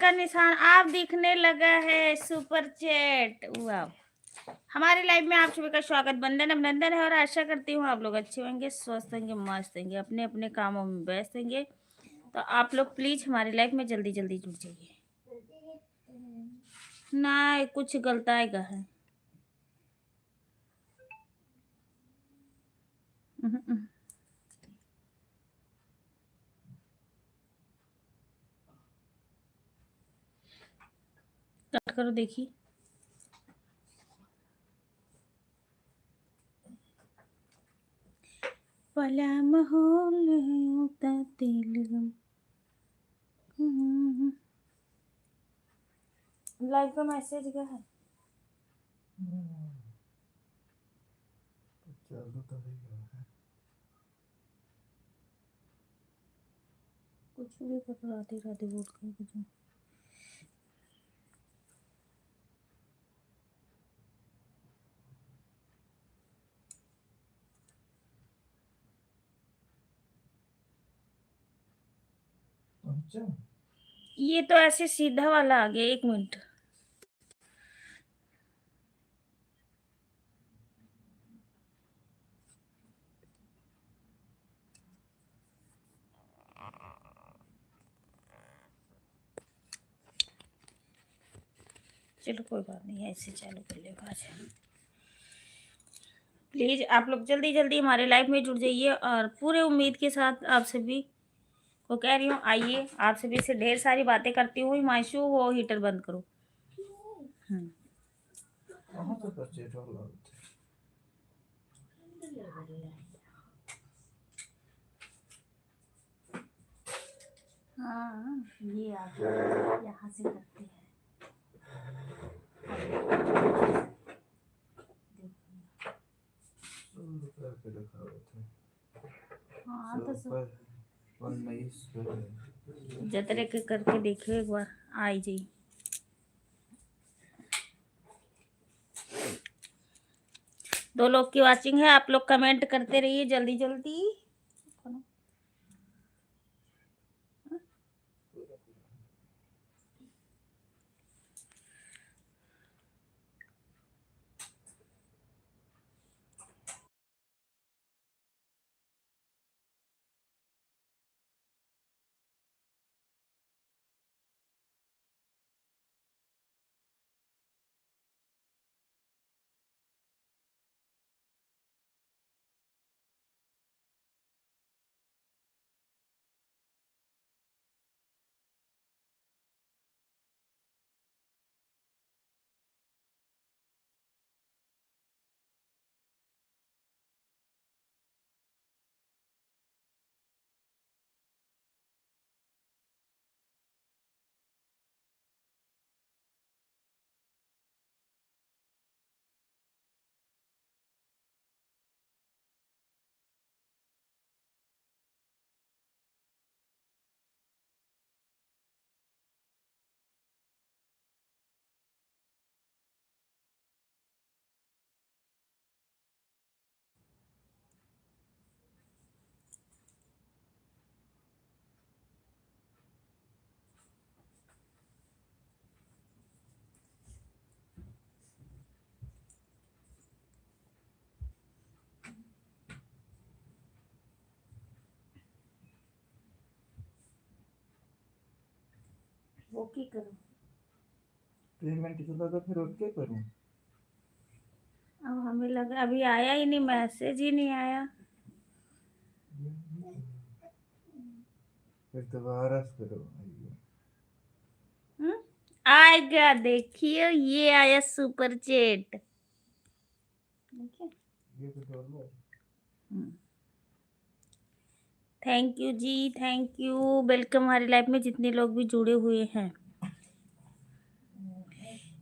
का निशान आप दिखने लगा है। सुपर चैट वाह। हमारे लाइव में आप सभी का स्वागत वंदन अभिनंदन है और आशा करती हूँ आप लोग अच्छे होंगे, स्वस्थ होंगे, मस्त होंगे, अपने अपने कामों में व्यस्त होंगे। तो आप लोग प्लीज हमारे लाइव में जल्दी जल्दी जुड़ जाइए। ना कुछ गलत आएगा है। कट करो देखिए। पला माहौल होता दिल लाइव का मैसेज क्या है? कुछ भी कर राधे राधे बोल के कुछ। ये तो ऐसे सीधा वाला आ गया। 1 मिनट। चलो कोई बात नहीं, ऐसे चालू कर लेगा आज। प्लीज आप लोग जल्दी जल्दी हमारे लाइव में जुड़ जाइए और पूरे उम्मीद के साथ आप सभी को कह रही हूँ आइए। आप सभी से ढेर सारी बातें करती हुई मायशू वो हीटर बंद करो। हाँ ये आप यहाँ से करते हैं। हाँ तो जतरे के करके देखिए एक बार आई जी। दो लोग की वाचिंग है, आप लोग कमेंट करते रहिए जल्दी जल्दी। वो की करूं पेमेंट चला तो फिर और क्या करूं। अब हमें लगा अभी आया ही नहीं, मैसेज ही नहीं आया। फिर दोबारा करो। आएगा देखिए, ये आया super chat. Thank you ji, thank you. Welcome हमारी लाइफ में जितने लोग भी जुड़े हुए हैं।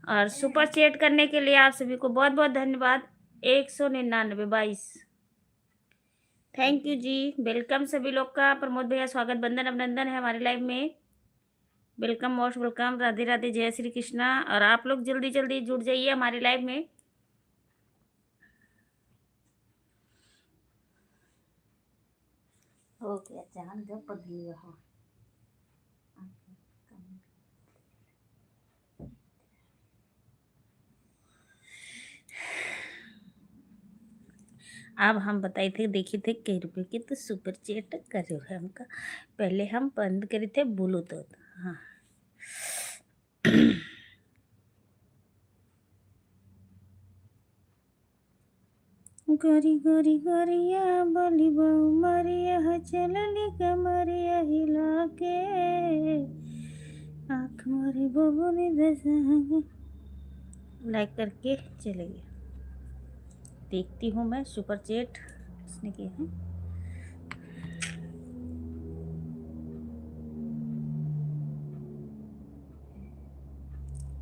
और सुपर चैट करने के लिए आप सभी को बहुत बहुत धन्यवाद। 199 22। Thank you ji. वेलकम सभी लोग का। प्रमोद भैया स्वागत वंदन अभिनंदन है हमारे लाइव में। Welcome, most welcome. Radhe Radhe, जय श्री कृष्णा। और आप लोग जल्दी जल्दी जुड़ जाइए हमारे लाइव में। ओके, जान दो पगली रहो। अब हम बताए थे देखे थे कई रुपए के तो सुपर चैट करे है हमका। पहले हम बंद करे थे ब्लूटूथ। हाँ गोरी गोरी गोरिया बोली बहु मरिया चलनी कमरिया हिला के आँख मारे बबू ने दस लाइक करके चले गए। देखती हूँ मैं सुपर चैट किसने किया है।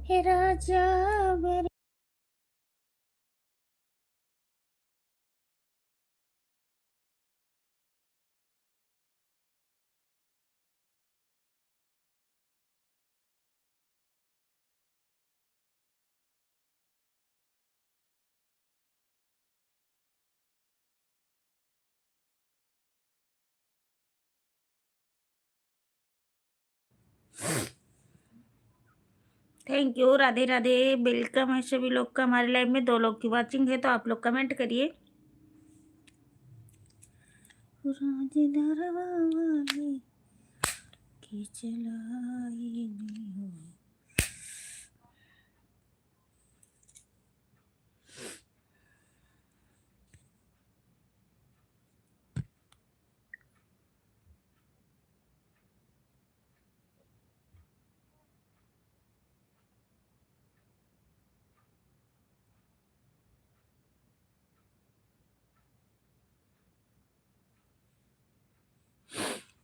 हे राजा मेरे thank you Radhe Radhe. Welcome है सभी लोग का हमारे लाइव में। 2 लोग की वाचिंग है तो आप लोग कमेंट करिए। राजेदार वाली की चलाई नहीं हो।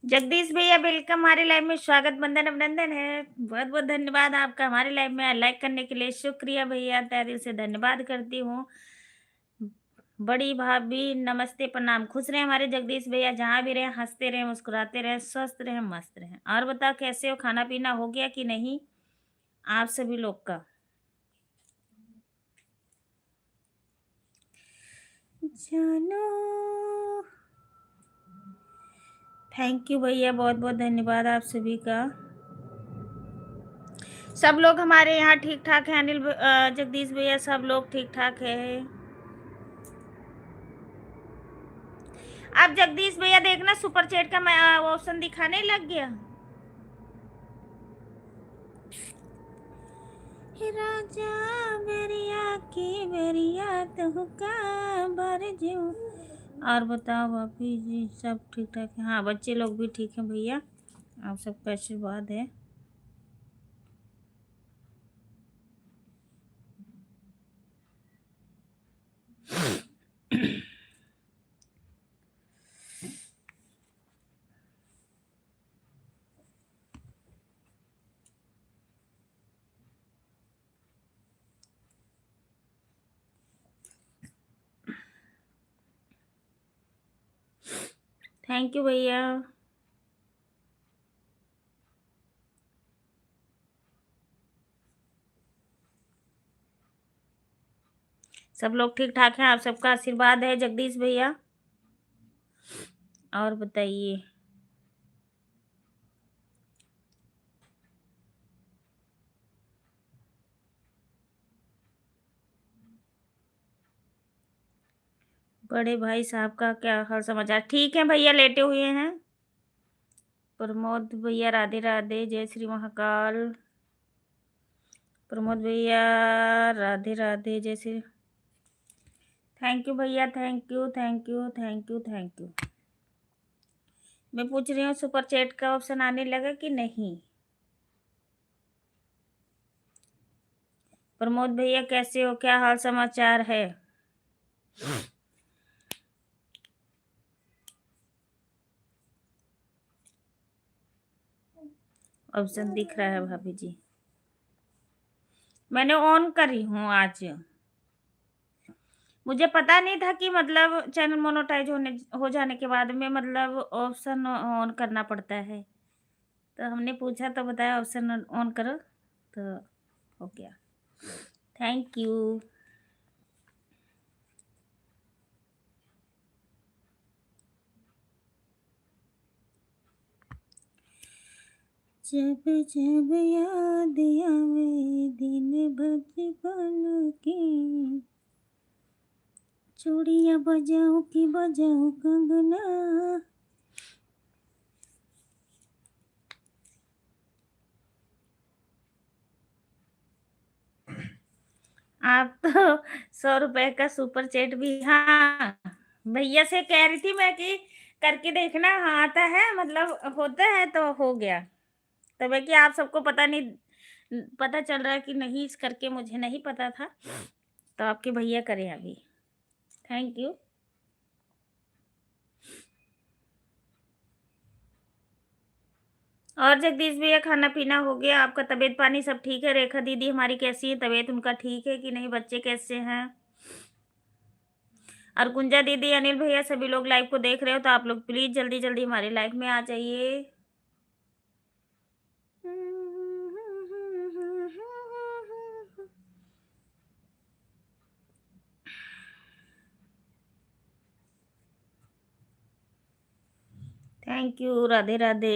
जगदीश भैया वेलकम हमारे लाइव में। स्वागत बंदन अभिनंदन है। बहुत बहुत धन्यवाद आपका हमारे लाइव में लाइक करने के लिए। शुक्रिया भैया, तहे दिल से धन्यवाद करती हूँ। बड़ी भाभी नमस्ते प्रणाम। खुश रहे हमारे जगदीश भैया, जहाँ भी रहे हंसते रहे मुस्कुराते रहे स्वस्थ रहे मस्त रहे। और बताओ कैसे हो, खाना पीना हो गया कि नहीं आप सभी लोग का। जानो थैंक यू भैया, बहुत बहुत धन्यवाद आप सभी का। सब लोग हमारे यहाँ ठीक ठाक है। अनिल जगदीश भैया सब लोग ठीक ठाक है। अब जगदीश भैया देखना सुपर चैट का ऑप्शन दिखाने लग गया। हे राजा बेरिया की बेरिया तुहका भर जो। और बताओ भाभी जी सब ठीक ठाक है। हाँ बच्चे लोग भी ठीक हैं भैया, आप सबका आशीर्वाद है। थैंक यू भैया। सब लोग ठीक ठाक हैं, आप सबका आशीर्वाद है जगदीश भैया। और बताइए। बड़े भाई साहब का क्या हाल समाचार। ठीक है भैया, लेटे हुए हैं। प्रमोद भैया राधे राधे, जय श्री महाकाल। प्रमोद भैया राधे राधे, जय श्री। थैंक यू भैया, thank you thank you thank you thank you. मैं पूछ रही हूँ सुपर चैट का ऑप्शन आने लगा कि नहीं। प्रमोद भैया कैसे हो, क्या हाल समाचार है। ऑप्शन दिख रहा है भाभी जी, मैंने ऑन करी हूँ आज। मुझे पता नहीं था कि मतलब चैनल मोनेटाइज होने हो जाने के बाद में मतलब ऑप्शन ऑन करना पड़ता है। तो हमने पूछा तो बताया ऑप्शन ऑन करो तो हो गया। Thank you. जब जब याद आवे दिन बचपन की चूड़ियाँ बजाऊं कि बजाऊं कंगना। आप तो 100 रुपए का सुपर चैट भी, हाँ भैया से कह रही थी मैं कि करके देखना, हाँ आता है मतलब होता है तो हो गया। तो मैं कि आप सबको पता नहीं, पता चल रहा है कि नहीं, इस करके मुझे नहीं पता था, तो आपके भैया करें अभी। Thank you. और जगदीश भैया खाना पीना हो गया आपका? तबीयत पानी सब ठीक है? रेखा दीदी हमारी कैसी है? तबीयत उनका ठीक है कि नहीं? बच्चे कैसे हैं? और कुंजा दीदी, अनिल भैया, सभी लोग लाइव को देख रहे हो तो आप लोग प्लीज जल्दी जल्दी हमारे लाइव में आ जाइए। Thank you. राधे राधे।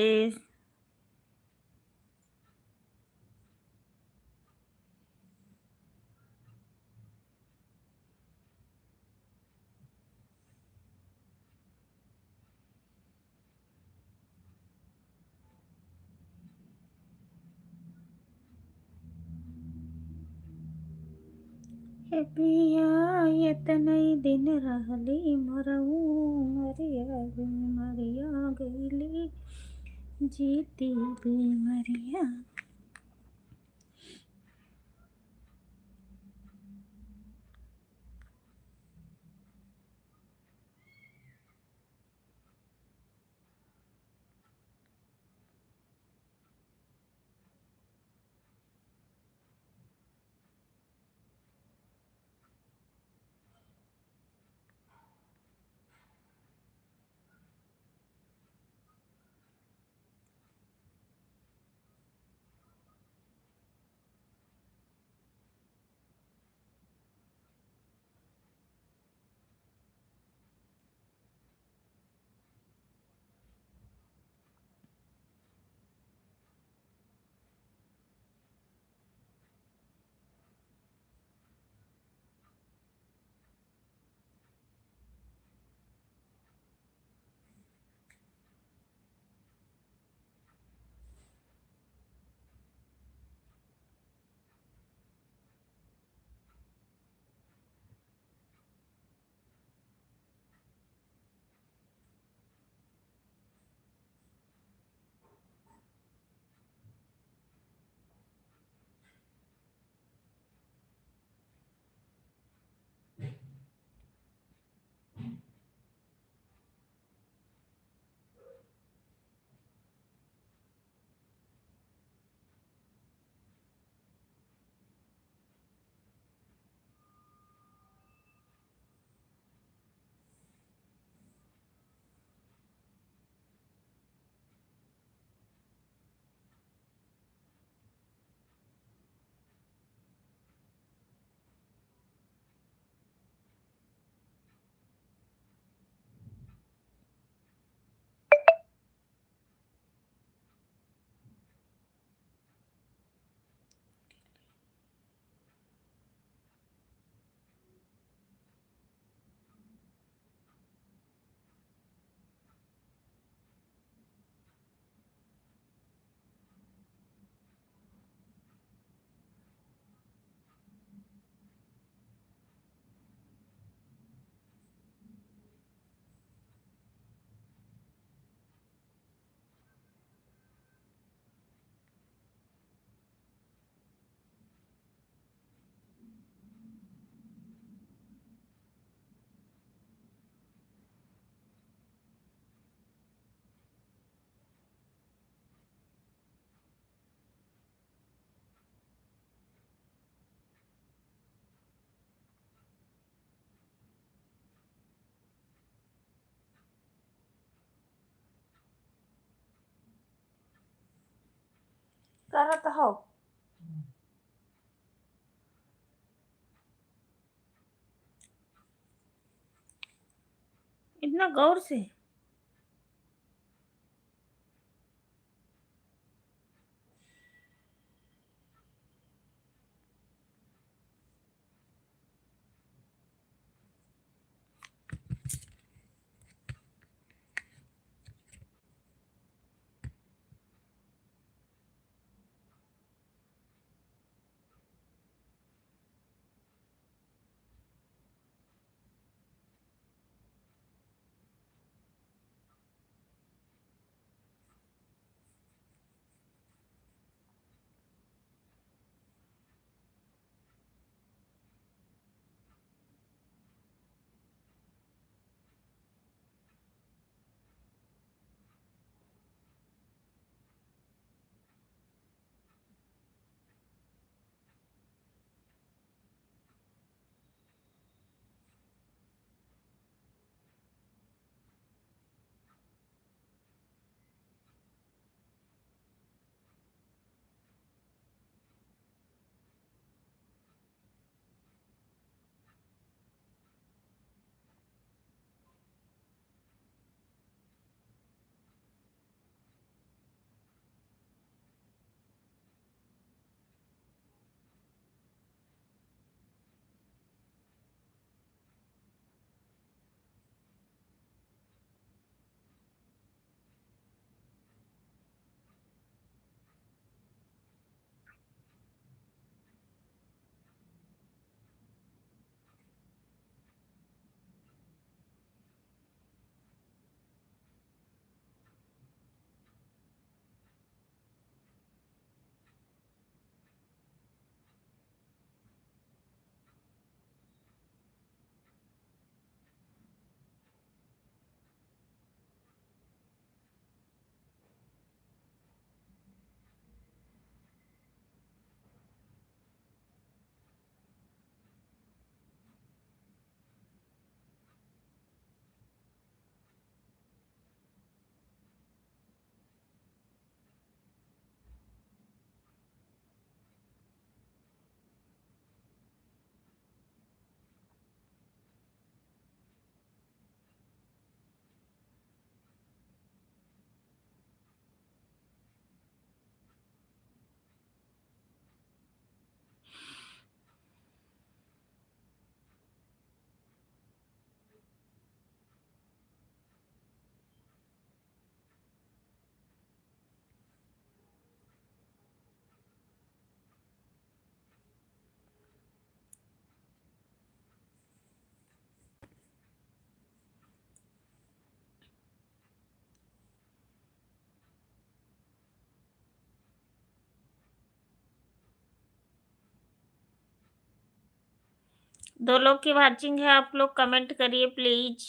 हे पिया एतनई दिन रहली मरऊ, मरिया गे मरिया गईली, जीती बेमरिया। करत हो इतना गौर से? दो लोग की वाचिंग है, आप लोग कमेंट करिए प्लीज।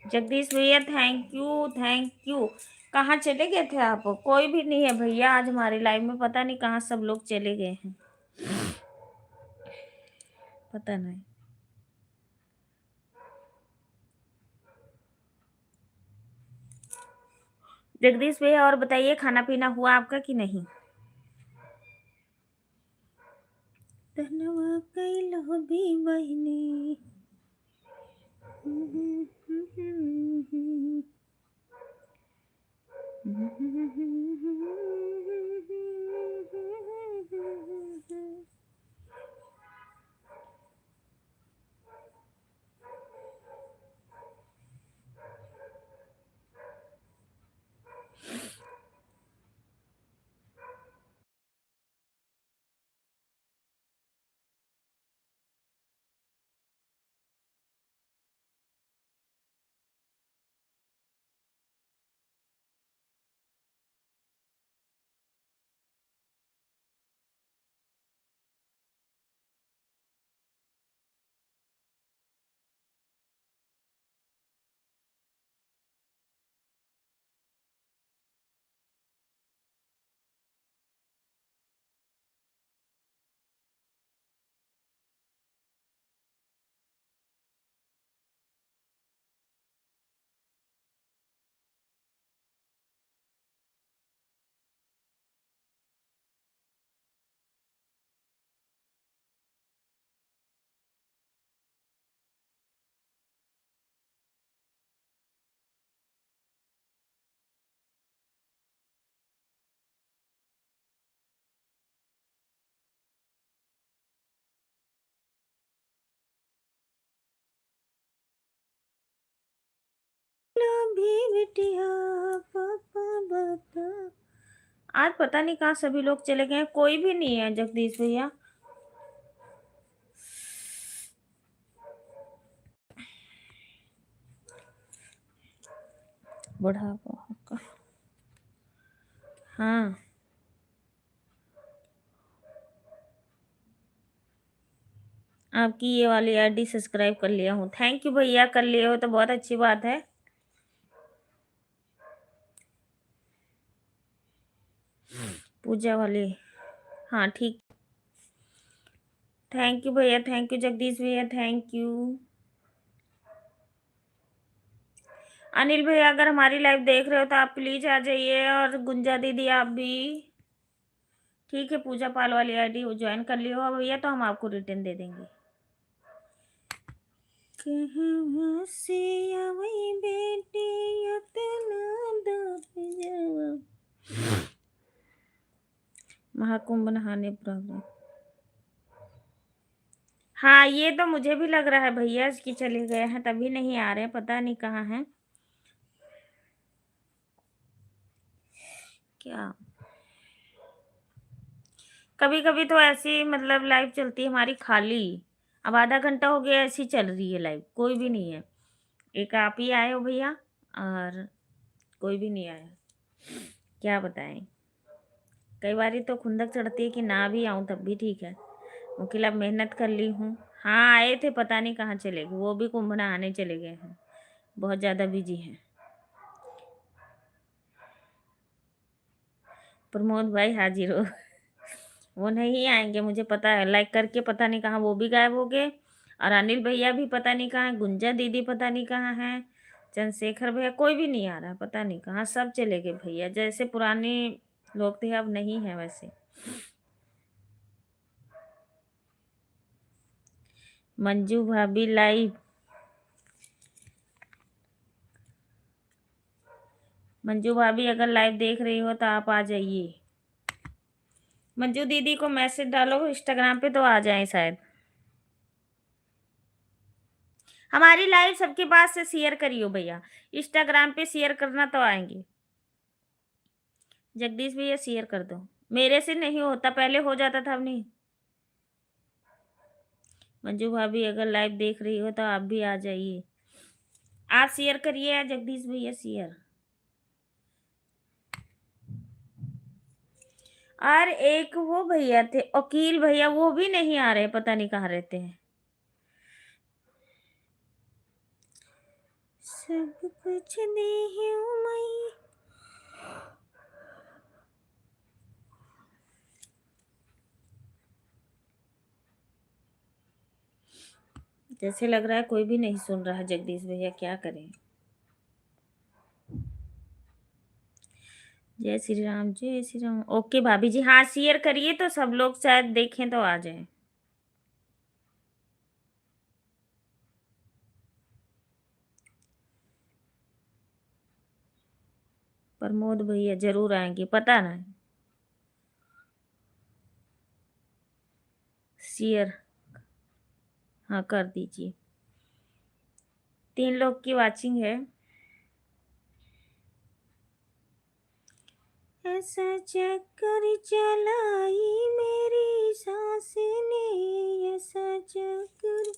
जगदीश भैया थैंक यू, थैंक यू। कहाँ चले गए थे आप? कोई भी नहीं है भैया आज हमारे लाइव में, पता नहीं कहाँ सब लोग चले गए हैं, पता नहीं। जगदीश भैया और बताइए, खाना पीना हुआ आपका कि नहीं? धनवा कैलो भी बहिनी। भी बिटिया पापा बता। आज पता नहीं कहाँ सभी लोग चले गए हैं, कोई भी नहीं है जगदीश भैया। बुढ़ापा का, हाँ आपकी ये वाली आईडी सब्सक्राइब कर लिया हूँ। थैंक यू भैया, कर लिए हो तो बहुत अच्छी बात है। पूजा वाली, हाँ ठीक। थैंक यू भैया, थैंक यू जगदीश भैया, थैंक यू। अनिल भैया अगर हमारी लाइव देख रहे हो तो आप प्लीज आ जाइए, और गुंजा दीदी आप भी। ठीक है, पूजा पाल वाली आईडी ज्वाइन कर लियो भैया, तो हम आपको रिटर्न दे देंगे। कहवा से आवई बेटी यतना दूर महाकुंभ नहाने प्रॉब्लम। हाँ ये तो मुझे भी लग रहा है भैया कि चले गए हैं, तभी नहीं आ रहे, पता नहीं कहाँ हैं क्या। कभी कभी तो ऐसी मतलब लाइव चलती है हमारी खाली। अब आधा घंटा हो गया ऐसी चल रही है लाइव, कोई भी नहीं है। एक आप ही आए हो भैया, और कोई भी नहीं आया, क्या बताएं। कई बारी तो खुंदक चढ़ती है कि ना भी आऊं तब भी ठीक है, वकील अब मेहनत कर ली हूँ। हाँ आए थे, पता नहीं कहाँ चले गए, वो भी कुंभ नहाने चले गए हैं, बहुत ज़्यादा बिजी हैं। प्रमोद भाई हाजिर हो। वो नहीं आएंगे मुझे पता है, लाइक करके पता नहीं कहाँ वो भी गायब हो गए, और अनिल भैया भी पता नहीं कहाँ है, गुंजा दीदी पता नहीं कहाँ है, चंद्रशेखर भैया कोई भी नहीं आ रहा, पता नहीं कहाँ सब चले गए भैया, जैसे पुराने लोग थे अब नहीं है वैसे। मंजू भाभी लाइव, मंजू भाभी अगर लाइव देख रही हो तो आप आ जाइए। मंजू दीदी को मैसेज डालो इंस्टाग्राम पे तो आ जाए शायद। हमारी लाइव सबके पास से शेयर करियो भैया, इंस्टाग्राम पे शेयर करना तो आएंगे। जगदीश भैया शेयर कर दो, मेरे से नहीं होता, पहले हो जाता था अब नहीं। मंजू भाभी अगर लाइव देख रही हो तो आप भी आ जाइए, आप शेयर करिए जगदीश भैया शेयर। और एक वो भैया थे वकील भैया, वो भी नहीं आ रहे, पता नहीं कहाँ रहते हैं। सब कुछ देहूं मैं। जैसे लग रहा है कोई भी नहीं सुन रहा है जगदीश भैया, क्या करें। जय श्री राम, जय श्री राम। ओके भाभी जी, हाँ शेयर करिए तो सब लोग शायद देखें तो आ जाए। प्रमोद भैया जरूर आएंगे, पता नहीं। शेयर हाँ कर दीजिए। 3 लोग की वाचिंग है। ऐसा चक्कर चलाई मेरी सांस ने, ऐसा चक्कर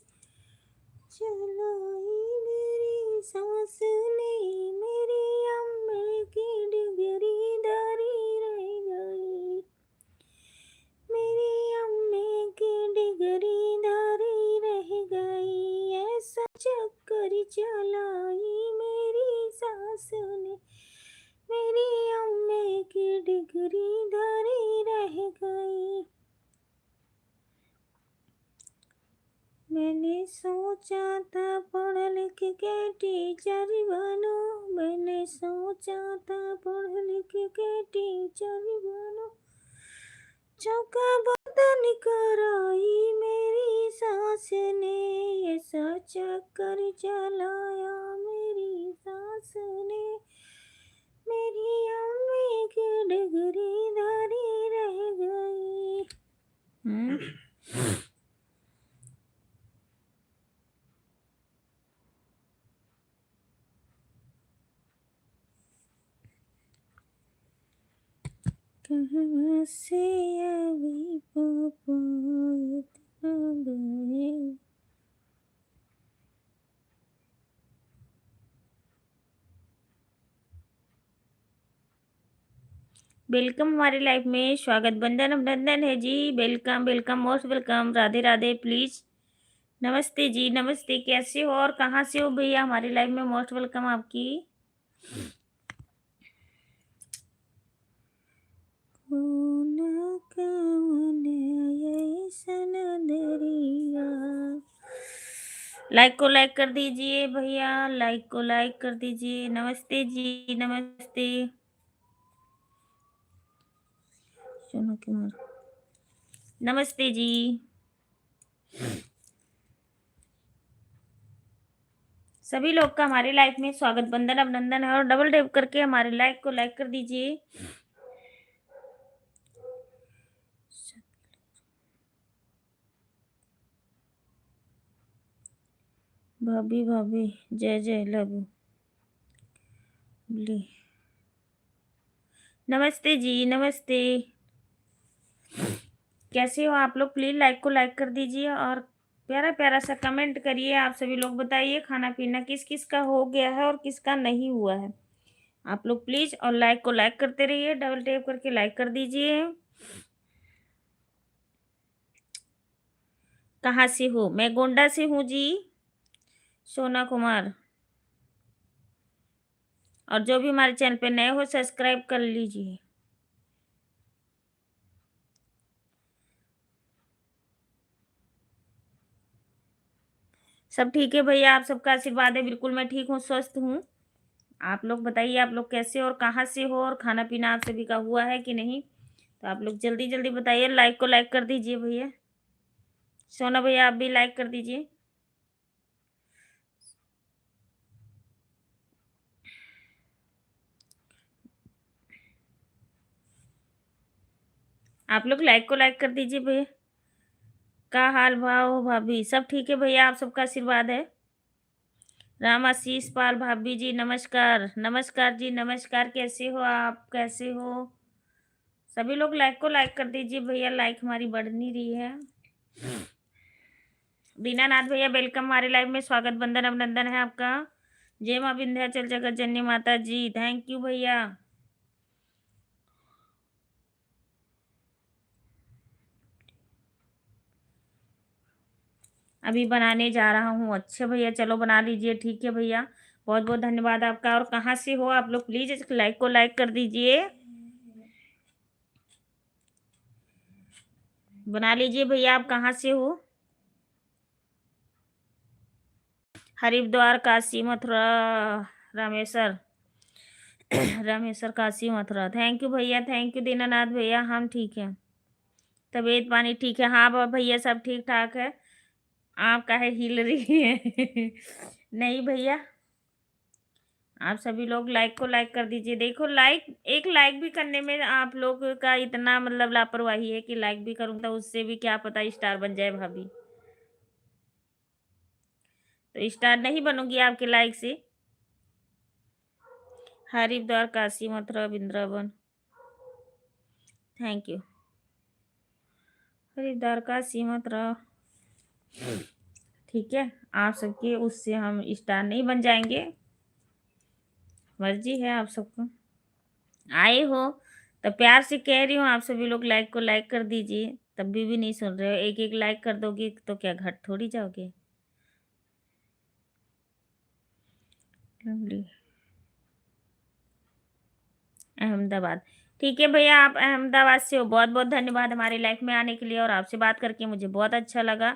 चलाई मेरी सांस ने, मेरी अम्मे की डिगरी धरी रह गई, मेरी अम्मे की डिगरी धरी रह गई। ऐसा चक्कर चलाई मेरी सास ने, मेरी अम्मे की डिगरी धरी रह गई। मैंने सोचा था पढ़ लिख के टीचर बनो, मैंने सोचा था पढ़ लिख के टीचर बनो, चौका बदन कराई मेरी सास ने, ऐसा चक्कर चलाया मेरी सास ने, मेरी अम्मी की डिगरी धरी रह गई। कहाँ से अभी पापा इतना गए। वेलकम हमारी लाइफ में, स्वागत बंदन अभिनंदन है जी। Welcome welcome, most welcome. Radhe Radhe, please. नमस्ते जी, नमस्ते। कैसे हो और कहाँ से हो भैया? हमारी लाइफ में मोस्ट वेलकम आपकी। लाइक को लाइक कर दीजिए भैया, लाइक को लाइक कर दीजिए। नमस्ते जी, नमस्ते। सोना कुमार, नमस्ते जी। सभी लोग का हमारी लाइफ में स्वागत बंदन अभिनंदन है, और डबल टैप करके हमारे लाइक को लाइक कर दीजिए। भाभी भाभी, जय जय लव। नमस्ते जी, नमस्ते। कैसे हो आप लोग? प्लीज लाइक को लाइक कर दीजिए और प्यारा प्यारा सा कमेंट करिए। आप सभी लोग बताइए खाना पीना किस किस का हो गया है और किसका नहीं हुआ है। आप लोग प्लीज और लाइक को लाइक करते रहिए, डबल टैप करके लाइक कर दीजिए। कहाँ से हो? मैं गोंडा से हूँ जी, सोना कुमार। और जो भी हमारे चैनल पे नए हो सब्सक्राइब कर लीजिए। सब ठीक है भैया, आप सबका आशीर्वाद है। बिल्कुल मैं ठीक हूँ, स्वस्थ हूँ। आप लोग बताइए आप लोग कैसे हो और कहाँ से हो, और खाना पीना आप सभी का हुआ है कि नहीं? तो आप लोग जल्दी जल्दी बताइए। लाइक को लाइक कर दीजिए भैया। सोना भैया आप भी लाइक कर दीजिए। आप लोग लाइक को लाइक कर दीजिए भैया। का हाल भाव भाभी? सब ठीक है भैया, आप सबका आशीर्वाद है। राम आशीष पाल भाभी जी नमस्कार, नमस्कार जी, नमस्कार। कैसे हो आप? कैसे हो सभी लोग? लाइक को लाइक कर दीजिए भैया, लाइक हमारी बढ़ नहीं रही है। दीनानाथ भैया वेलकम हमारे लाइव में, स्वागत बंदन अभिनंदन है आपका। जय माँ विंध्याचल जगत जननी माता जी, थैंक यू भैया। अभी बनाने जा रहा हूँ। अच्छा भैया, चलो बना लीजिए, ठीक है भैया। बहुत बहुत धन्यवाद आपका। और कहाँ से हो आप लोग, प्लीज इस लाइक को लाइक कर दीजिए, बना लीजिए भैया। आप कहाँ से हो? हरिद्वार, काशी, मथुरा, रामेश्वर रामेश्वर, काशी, मथुरा। थैंक यू भैया, थैंक यू दीनानाथ भैया। हम ठीक हैं, तबीयत पानी ठीक है। हाँ भैया सब ठीक ठाक है। आप काहे हिल रही है? नहीं भैया, आप सभी लोग लाइक को लाइक कर दीजिए। देखो लाइक, एक लाइक भी करने में आप लोग का इतना मतलब लापरवाही है कि लाइक भी करूँ तो उससे भी क्या पता स्टार बन जाए भाभी। तो स्टार नहीं बनूंगी आपके लाइक से। हरिद्वार, काशी, मथुरा, वृंदावन। Thank you. हरिद्वार, काशी, मथुरा। ठीक है, आप सबके उससे हम स्टार नहीं बन जाएंगे, मर्जी है आप सबको। आए हो तो प्यार से कह रही हूँ, आप सभी लोग लाइक को लाइक कर दीजिए। तब भी नहीं सुन रहे हो, एक एक लाइक कर दोगे तो क्या घट थोड़ी जाओगे। लवली, अहमदाबाद। ठीक है भैया, आप अहमदाबाद से हो, बहुत बहुत धन्यवाद हमारे लाइफ में आने के लिए, और आपसे बात करके मुझे बहुत अच्छा लगा।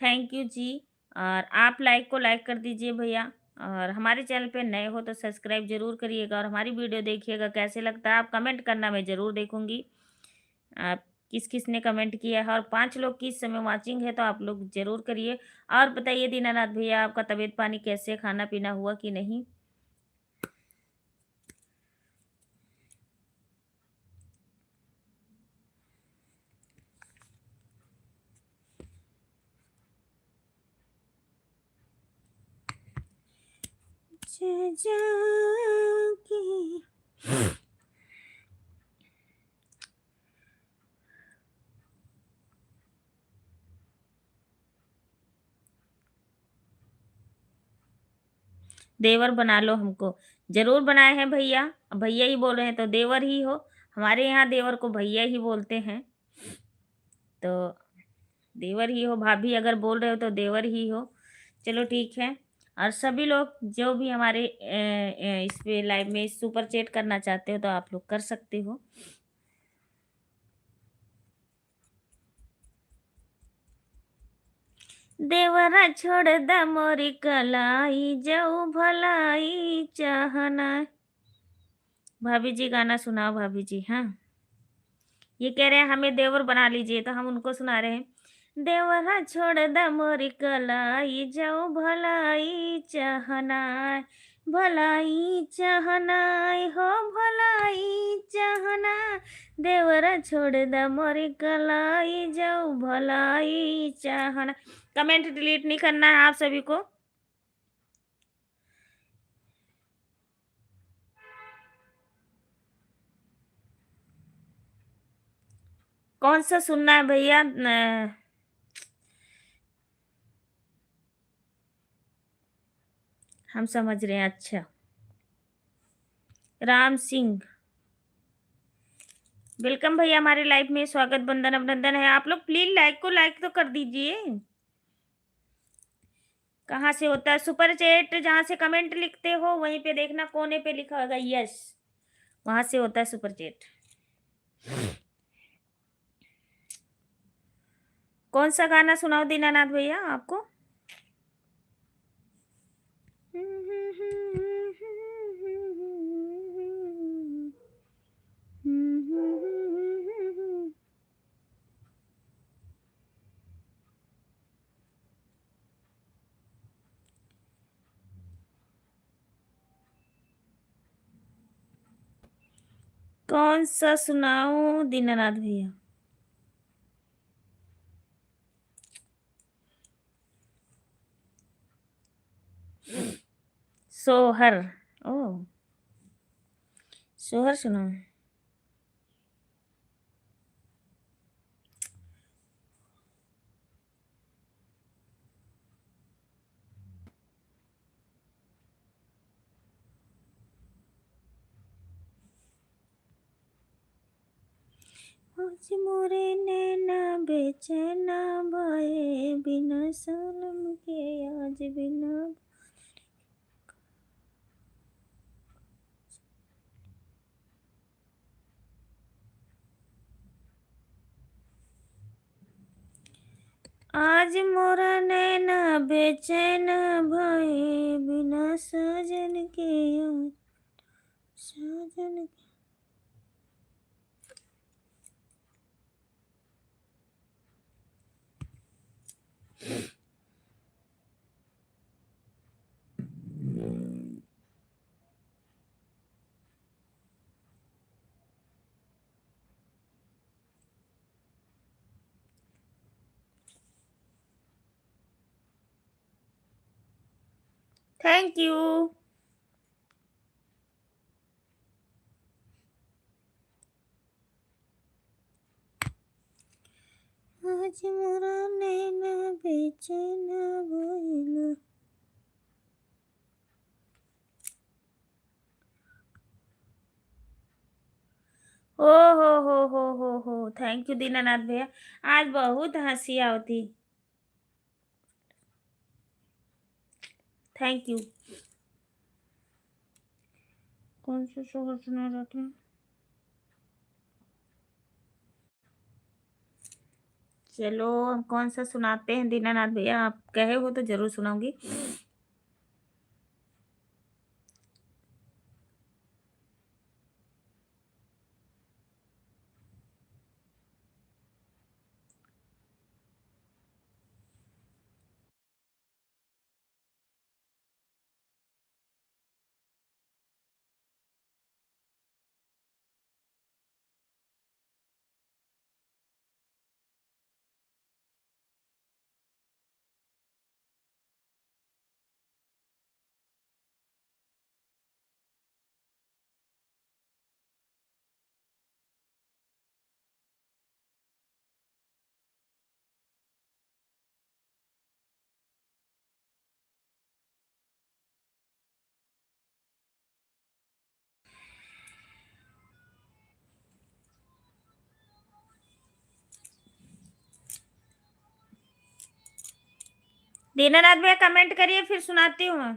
थैंक यू जी। और आप लाइक को लाइक कर दीजिए भैया, और हमारे चैनल पे नए हो तो सब्सक्राइब जरूर करिएगा, और हमारी वीडियो देखिएगा, कैसे लगता है आप कमेंट करना, मैं ज़रूर देखूंगी आप किस किस ने कमेंट किया है। और 5 लोग की इस समय वाचिंग है तो आप लोग जरूर करिए। और बताइए दीनानाथ भैया, आपका तबीयत पानी कैसे, खाना पीना हुआ कि नहीं? जाके देवर बना लो हमको। जरूर बनाए हैं भैया, अब भैया ही बोल रहे हैं तो देवर ही हो। हमारे यहाँ देवर को भैया ही बोलते हैं, तो देवर ही हो। भाभी अगर बोल रहे हो तो देवर ही हो। चलो ठीक है। और सभी लोग जो भी हमारे इस पे लाइव में सुपर चैट करना चाहते हो तो आप लोग कर सकते हो। देवरा छोड़ द मोरी कलाई, जाऊ भलाई चाहना। भाभी जी गाना सुनाओ भाभी जी। हाँ, ये कह रहे हैं हमें देवर बना लीजिए, तो हम उनको सुना रहे हैं। देवरा छोड़ द मोरी कलाई, जाऊ भलाई चाहना, भलाई चाहना, हो भलाई चाहना। देवरा छोड़ द मोरी कलाई, जाऊ भलाई चाहना। कमेंट डिलीट नहीं करना है आप सभी को। कौन सा सुनना है भैया? हम समझ रहे हैं। अच्छा, राम सिंह, वेलकम भैया हमारे लाइफ में, स्वागत, बंदन अभिनंदन है। आप लोग प्लीज लाइक को लाइक तो कर दीजिए। कहाँ से होता है सुपर चैट? जहाँ से कमेंट लिखते हो वहीं पे देखना, कोने पे लिखा होगा यस, वहां से होता है सुपर चैट। कौन सा गाना सुनाओ दीनानाथ भैया आपको? कौन सा सुनाओ दीनानाथ भैया? सोहर। ओ, सोहर सुनाओ। आज मोरे नैना बेचैना भये, बिना सनम के आज बिना। आज मोरा नैना बेचैन भये बिना सजन के यार सजन के। Thank you. आज मोरा नैना बेचैन भइल। ओ हो थैंक यू दीनानाथ भैया। आज बहुत हंसी आवती। Thank you. कौन सा शोर सुना जाता है? चलो हम कौन सा सुनाते हैं दीनानाथ भैया, आप कहे हो तो जरूर सुनाऊंगी। दीनानाथ भैया कमेंट करिए फिर सुनाती हूँ मैं।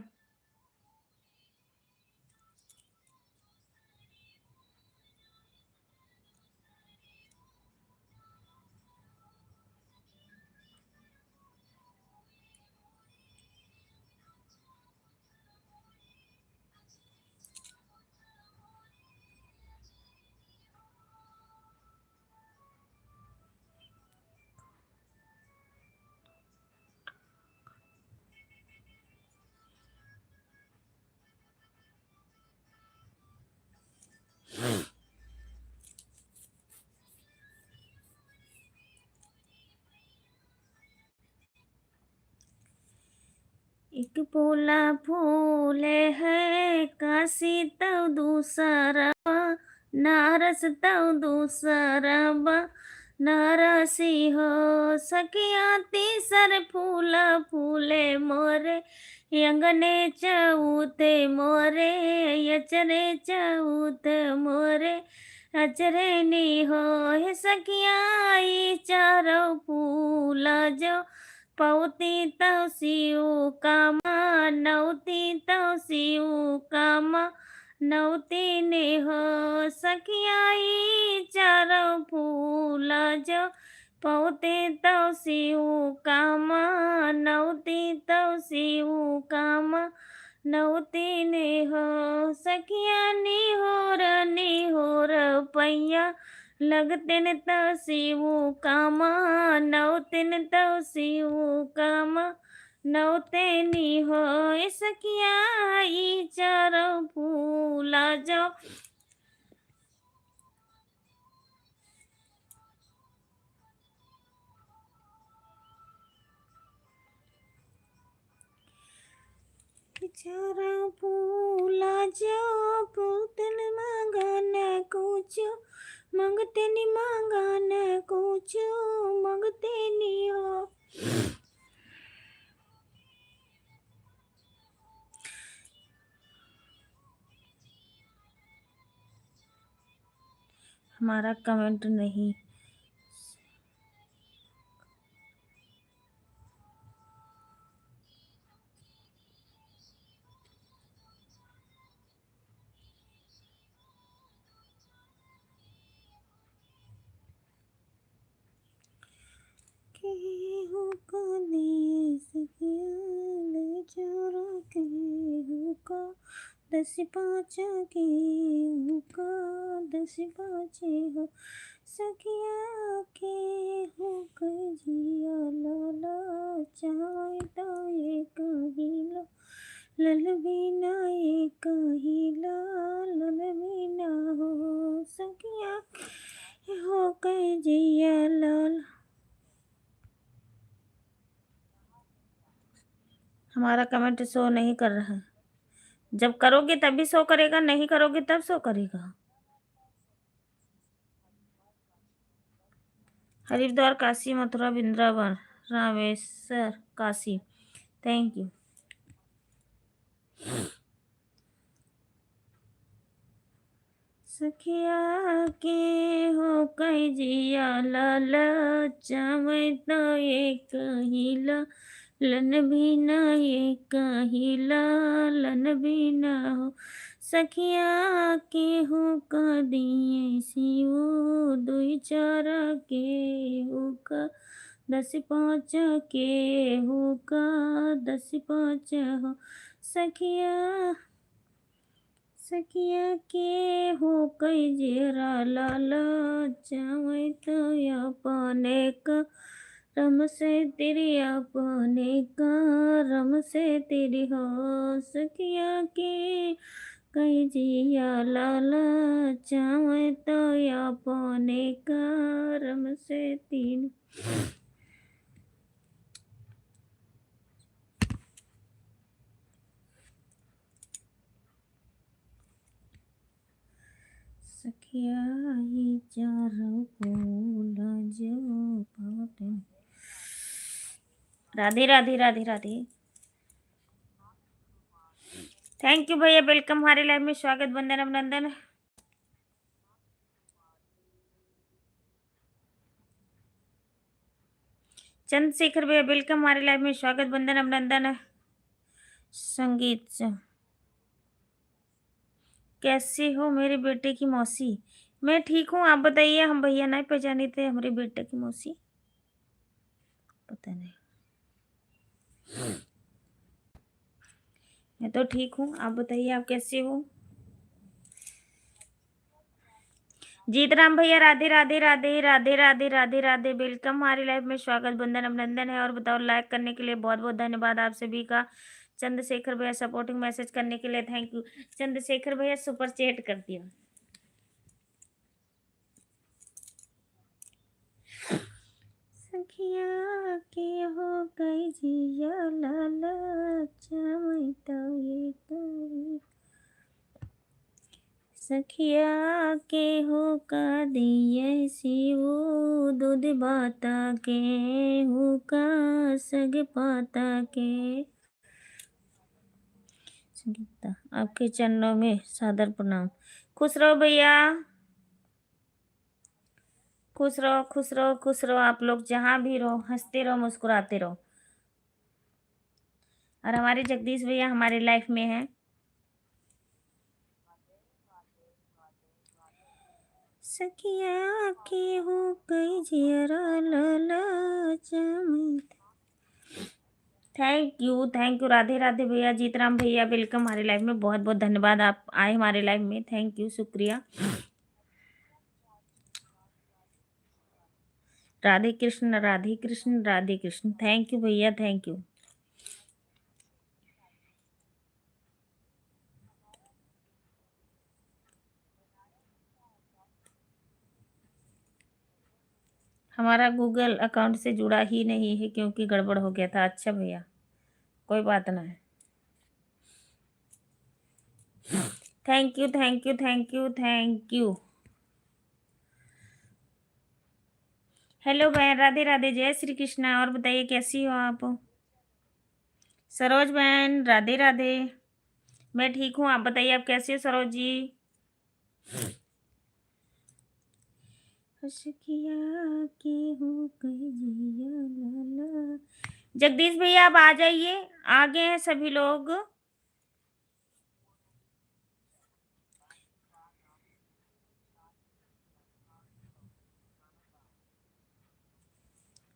एक पोला फूले है काशी तव दूसरा नारस तव दूसरा नारसी हो सखिया तीसर फूला फूले मोरे यंगने चौथे मोरे यचरे चौथ मोरे अचरे नी हो हे सखिया ई चारों फूला जो पौती तव सिउ कामा नौती तव सिउ कामा नौती ने हो सखियाई चारों फूल जो पौते तव सिउ कामा नौती तव सिउ कामा नौती ने हो सखिया निहोर पैया लगतिन तव सिउ कामा नौतिन तव सिउ कामा नौते नी हो सखिया ई चारों फूला जो चारों फूला जो पूतन मांगन कुछो मंगते नी मांगन कुछो मंगते नी हो। हमारा कमेंट नहीं केहू को दस पाँच के हुका, दस पाँचे हो सखिया के हो जिया लाला चाहे तो एक हिला लल बिना एक हिला लल बिना हो सखिया के हो जिया लाल। हमारा कमेंट शो नहीं कर रहा है। जब करोगे तभी शो करेगा, नहीं करोगे तब शो करेगा। हरिद्वार, काशी, मथुरा, वृंदावन, रामेश्वर, काशी। Thank you. सखिया के हो जिया लाल चावे तो एक हिला लन भी ना एक हिला लन भी ना हो सखिया के हो का दिए सिओ दुई चार के हो का दस पाँच के हो का दस पाँच हो सखिया सखिया के हो जेरा लाल चावे तो अपने का रम से तेरी अपने का रम से तेरी हो सखिया के जिया लाल चावे तो अपने का रम से तीन। सखिया ही चारों को लाजो पाते। राधे राधे राधे राधे। थैंक यू भैया, वेलकम हमारे लाइव में, स्वागत, वंदन अभिनंदन। चंद्रशेखर भैया वेलकम हमारे लाइव में, स्वागत, वंदन अभिनंदन। संगीत से कैसी हो मेरे बेटे की मौसी? मैं ठीक हूँ, आप बताइए। हम भैया नहीं पहचाने थे हमारे बेटे की मौसी, पता नहीं। मैं तो ठीक हूँ, आप बताइए आप कैसे हो? जीतराम भैया राधे राधे राधे राधे राधे राधे राधे, वेलकम हमारी लाइफ में, स्वागत, वंदन अभिनंदन है। और बताओ, लाइक करने के लिए बहुत बहुत धन्यवाद आप सभी का। चंद्रशेखर भैया सपोर्टिंग मैसेज करने के लिए थैंक यू। चंद्रशेखर भैया सुपर चैट कर दिया। सखिया के हो जिया लाला चावता ये करी सखिया के हो का दिए सिवो दूध बाता के हो का सग पाता के। संगीता आपके चरणों में सादर प्रणाम। खुश रहो भैया, खुश रहो खुश रहो खुश रहो, आप लोग जहाँ भी रहो हंसते रहो मुस्कुराते रहो। और हमारे जगदीश भैया हमारे लाइफ में हैं। सखिया के हो जियरा लाला चमत। थैंक यू राधे राधे भैया। जीतराम भैया वेलकम हमारे लाइफ में, बहुत बहुत धन्यवाद आप आए हमारे लाइफ में, थैंक यू, शुक्रिया। राधे कृष्ण राधे कृष्ण राधे कृष्ण, थैंक यू भैया, थैंक यू। हमारा गूगल अकाउंट से जुड़ा ही नहीं है क्योंकि गड़बड़ हो गया था। अच्छा भैया, कोई बात ना है। Thank you thank you thank you thank you. Hello बहन, राधे राधे, जय श्री कृष्णा। और बताइए कैसी हो आप? सरोज बहन राधे राधे। मैं ठीक हूँ, आप बताइए आप कैसे हो सरोज जी? सखिया के हो जिया लाला। जगदीश भैया आप आ जाइए, आ गए हैं सभी लोग।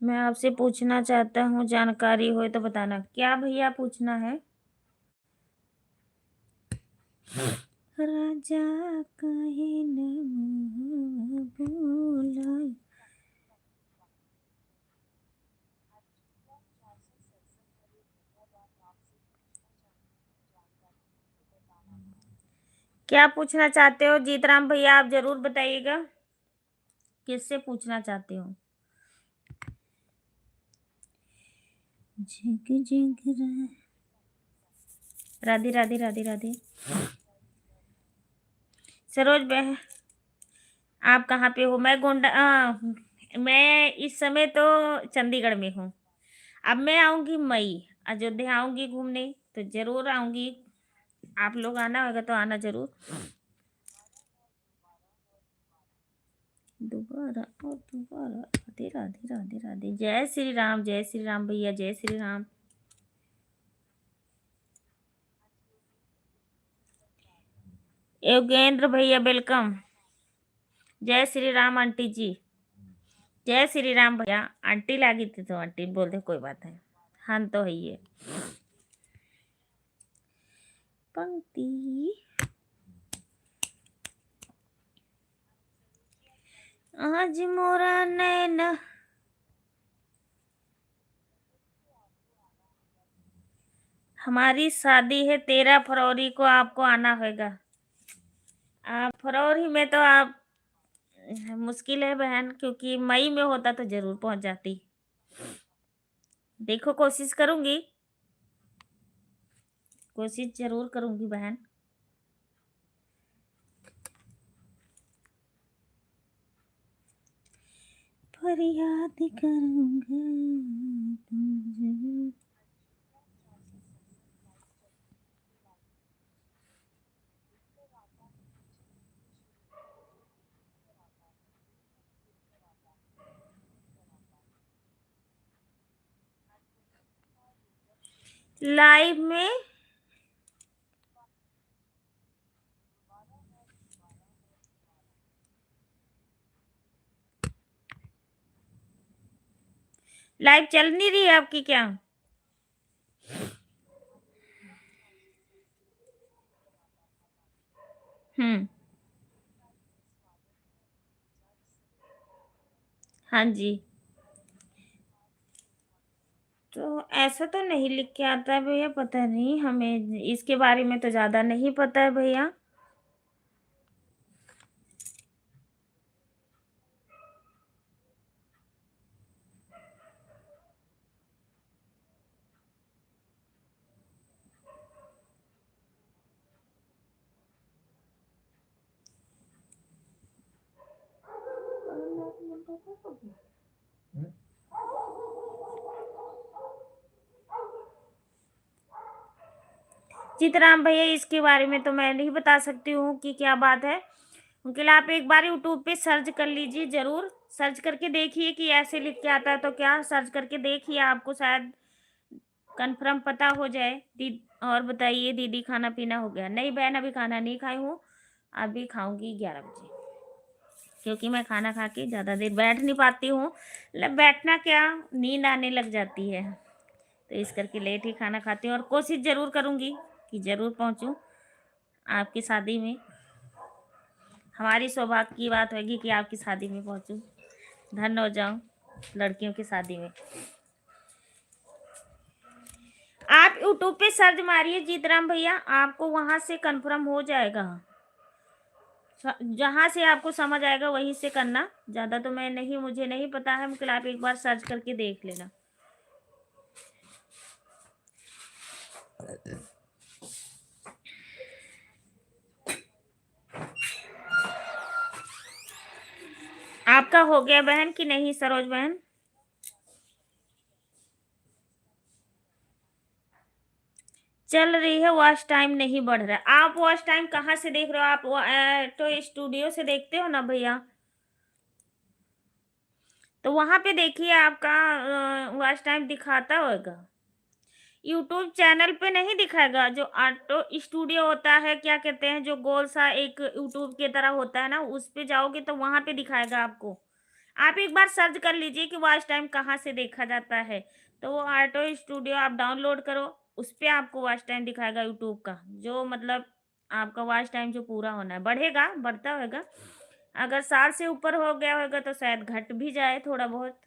मैं आपसे पूछना चाहता हूँ, जानकारी हो तो बताना। क्या भैया पूछना है? राजा काहे न भूलाए। क्या पूछना चाहते हो जीतराम भैया, आप जरूर बताइएगा किससे पूछना चाहते हो। जग जग राधे राधे राधे राधे। सरोज बहन आप कहाँ पे हो? मैं गोंडा मैं इस समय तो चंडीगढ़ में हूँ। अब मैं आऊंगी मई, अयोध्या आऊंगी घूमने, तो जरूर आऊंगी। आप लोग आना होगा तो आना जरूर। दोबारा और दोबारा। राधे राधे राधे राधे। जय श्री राम भैया, जय श्री राम। योगेंद्र भैया वेलकम। जय श्री राम आंटी जी। जय श्री राम भैया। आंटी लागी थी तो आंटी बोल दे, कोई बात है। हम तो है ये पंक्ति। आज मोरा नैन। हमारी शादी है 13 फरवरी को, आपको आना होगा। आप फरवरी में तो आप मुश्किल है बहन, क्योंकि मई में होता तो जरूर पहुंच जाती। देखो कोशिश करूंगी, कोशिश जरूर करूंगी बहन। फरियाद करूंगा तुझे। लाइव में लाइव चल नहीं रही है आपकी क्या? हम्म। हाँ जी। तो ऐसा तो नहीं लिख के आता है भैया, पता नहीं, हमें इसके बारे में तो ज्यादा नहीं पता है भैया। चितराम भैया इसके बारे में तो मैं नहीं बता सकती हूँ कि क्या बात है। उनके लिए आप एक बार यूट्यूब पे सर्च कर लीजिए, जरूर सर्च करके देखिए कि ऐसे लिख के आता है तो क्या, सर्च करके देखिए, आपको शायद कंफर्म पता हो जाए। और बताइए दीदी, खाना पीना हो गया? नहीं बहन, अभी खाना नहीं खाई हूँ, अभी खाऊंगी 11 बजे, क्योंकि मैं खाना खा के ज़्यादा देर बैठ नहीं पाती हूँ। मतलब बैठना क्या, नींद आने लग जाती है, तो इस करके लेट ही खाना खाती हूँ। और कोशिश ज़रूर करूँगी कि ज़रूर पहुँचूँ आपकी शादी में। हमारी सौभाग्य की बात होगी कि आपकी शादी में पहुँचूँ, धन्य हो जाऊँ लड़कियों की शादी में। आप यूट्यूब पे सर्च मारिए जीतराम भैया, आपको वहां से कंफर्म हो जाएगा। जहां से आपको समझ आएगा वहीं से करना। ज्यादा तो मैं नहीं, मुझे नहीं पता है, मतलब आप एक बार सर्च करके देख लेना। आपका हो गया बहन कि नहीं सरोज बहन? चल रही है, वॉच टाइम नहीं बढ़ रहा है। आप वॉच टाइम कहाँ से देख रहे हो? आप तो स्टूडियो से देखते हो ना भैया, तो वहां पे देखिए, आपका वॉच टाइम दिखाता होगा। यूट्यूब चैनल पे नहीं दिखाएगा, जो ऑटो स्टूडियो होता है, क्या कहते हैं, जो गोल सा एक यूट्यूब की तरह होता है ना, उस पे जाओगे तो वहां पे दिखाएगा आपको। आप एक बार सर्च कर लीजिए कि वॉच टाइम कहाँ से देखा जाता है, तो वो ऑटो स्टूडियो आप डाउनलोड करो, उस पे आपको वॉच टाइम दिखाएगा यूट्यूब का, जो मतलब आपका वॉच टाइम जो पूरा होना है, बढ़ेगा, बढ़ता होगा। अगर 60 से ऊपर हो गया होगा तो शायद घट भी जाए थोड़ा बहुत।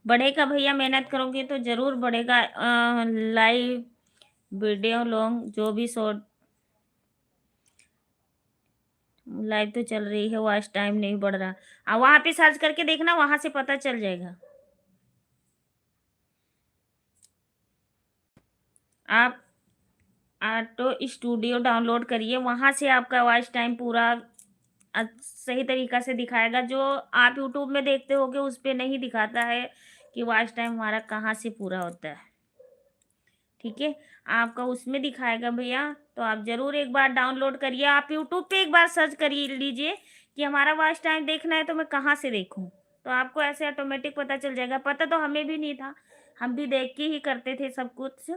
बढ़ेगा भैया, मेहनत करोगे तो जरूर बढ़ेगा। लाइव वीडियो लॉन्ग जो भी शॉर्ट लाइव तो चल रही है, वॉच टाइम नहीं बढ़ रहा। वहां पे सर्च करके देखना, वहां से पता चल जाएगा। आप ऑटो स्टूडियो डाउनलोड करिए, वहां से आपका वॉच टाइम पूरा सही तरीका से दिखाएगा। जो आप यूट्यूब में देखते होगे उस पे नहीं दिखाता है कि वॉच टाइम हमारा कहाँ से पूरा होता है। ठीक है, आपका उसमें दिखाएगा भैया। तो आप जरूर एक बार डाउनलोड करिए, आप यूट्यूब पे एक बार सर्च करिए लीजिए कि हमारा वॉच टाइम देखना है तो मैं कहाँ से देखूं। तो आपको ऐसे ऑटोमेटिक पता चल जाएगा। पता तो हमें भी नहीं था, हम भी देख के ही करते थे सब कुछ।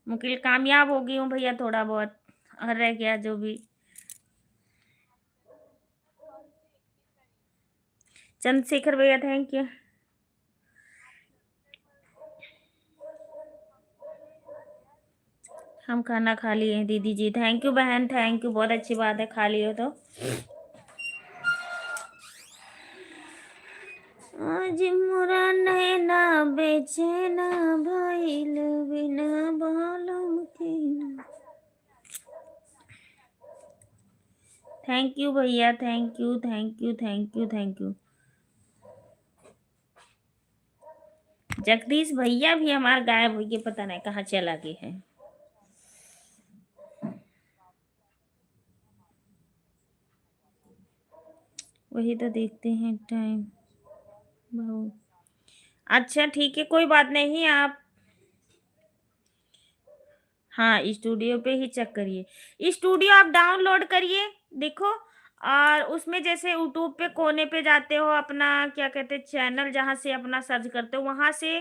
मुकिल कामयाब हो गई हूँ भैया, थोड़ा बहुत और रह गया जो भी। चंद्रशेखर भैया थैंक यू। हम खाना खा लिए हैं दीदी जी, थैंक यू बहन, थैंक यू, बहुत अच्छी बात है, खा लियो तो। आज मोरा नैना बेचैना भइल बिना बालम के। थैंक यू भैया, thank you, thank you, thank you, thank you. Jagdish भैया भी हमारे गायब हो गए, पता नहीं कहाँ चला गए हैं। वही तो देखते हैं टाइम बहुत। अच्छा ठीक है, कोई बात नहीं। आप हाँ स्टूडियो पे ही चेक करिए, स्टूडियो आप डाउनलोड करिए, देखो। और उसमें जैसे यूट्यूब पे कोने पे जाते हो, अपना क्या कहते हैं चैनल जहाँ से अपना सर्च करते हो, वहां से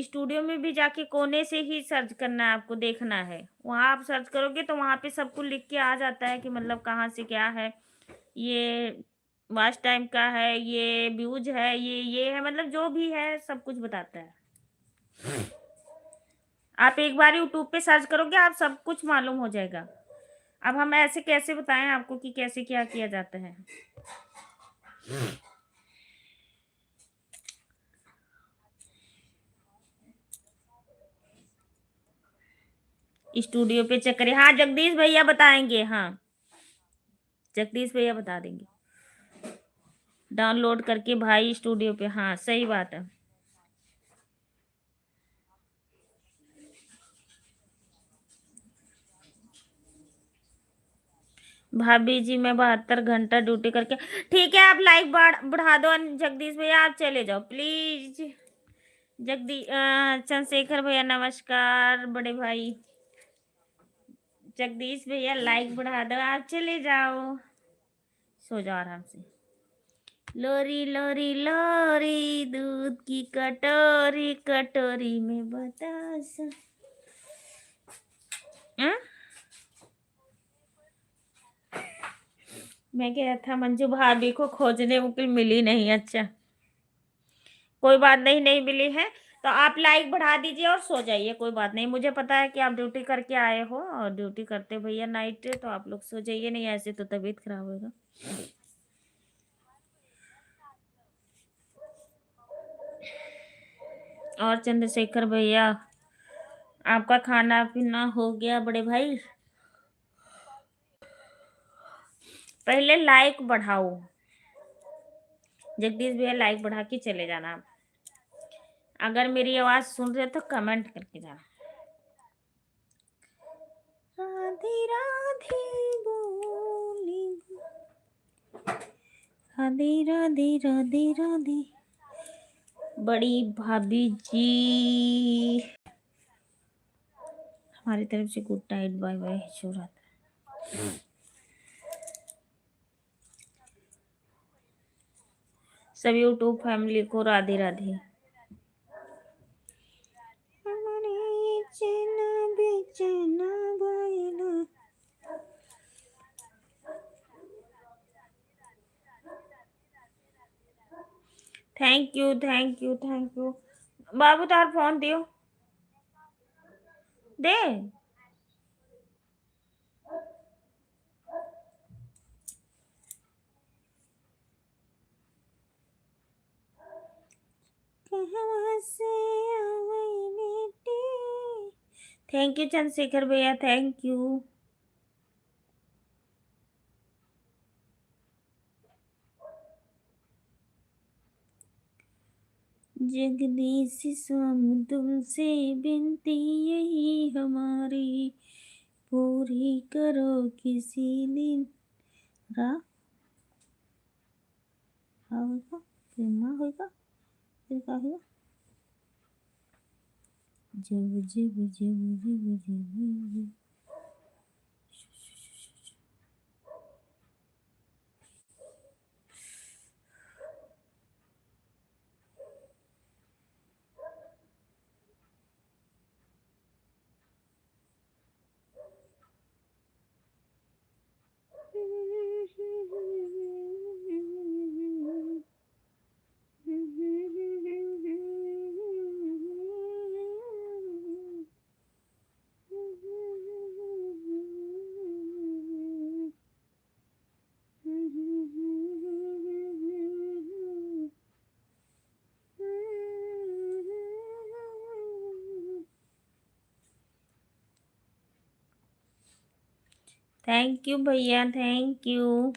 स्टूडियो में भी जाके कोने से ही सर्च करना है, आपको देखना है। वहां आप सर्च करोगे तो वहां पे सब कुछ लिख के आ जाता है कि मतलब कहाँ से क्या है। ये वॉच टाइम का है, ये व्यूज है, ये है, मतलब जो भी है सब कुछ बताता है। आप एक बार यूट्यूब पे सर्च करोगे, आप सब कुछ मालूम हो जाएगा। अब हम ऐसे कैसे बताएं आपको कि कैसे क्या किया जाता है। स्टूडियो पे चेक करिए। हाँ जगदीश भैया बताएंगे, हाँ जगदीश भैया बता देंगे। डाउनलोड करके भाई स्टूडियो पे, हाँ सही बात है। भाभी जी मैं 72 घंटा ड्यूटी करके। ठीक है, आप लाइक बढ़ा दो जगदीश भैया, आप चले जाओ प्लीज। चंद्रशेखर भैया नमस्कार बड़े भाई। जगदीश भैया लाइक बढ़ा दो, आप चले जाओ, सो जाओ आराम से। लोरी लोरी लोरी दूध की कटोरी, कटोरी में बतासा। हाँ? मैं गया था मंजू भाभी को खोजने, मुकिल मिली नहीं। अच्छा कोई बात नहीं, नहीं मिली है तो आप लाइक बढ़ा दीजिए और सो जाइए, कोई बात नहीं। मुझे पता है कि आप ड्यूटी करके आए हो और ड्यूटी करते भैया नाइट, तो आप लोग सो जाइए, नहीं ऐसे तो तबीयत खराब होगा। और चंद्रशेखर भैया आपका खाना पीना हो गया बड़े भाई? पहले लाइक बढ़ाओ जगदीश भैया, लाइक बढ़ा के चले जाना आप। अगर मेरी आवाज सुन रहे हो तो कमेंट करके जाना। राधे राधे बोली, राधे राधे राधे राधे। बड़ी भाभी जी हमारी तरफ से गुड नाइट, बाय बाय, शुभ रात्रि। सभी यूट्यूब फैमिली को राधे राधे। हमारे चना बेचना भइल। Thank you, thank you, thank you. बाबू तार फोन दियो दे। कहाँ से आ गई बेटी। थैंक यू चंद्रशेखर भैया, थैंक यू। जगदीश स्वामी तुमसे विनती यही हमारी, पूरी करो किसी दिन। रा होगा फिर माँ होगा फिर क्या होगा। जब जब जब जब जब। थैंक यू भैया, थैंक यू।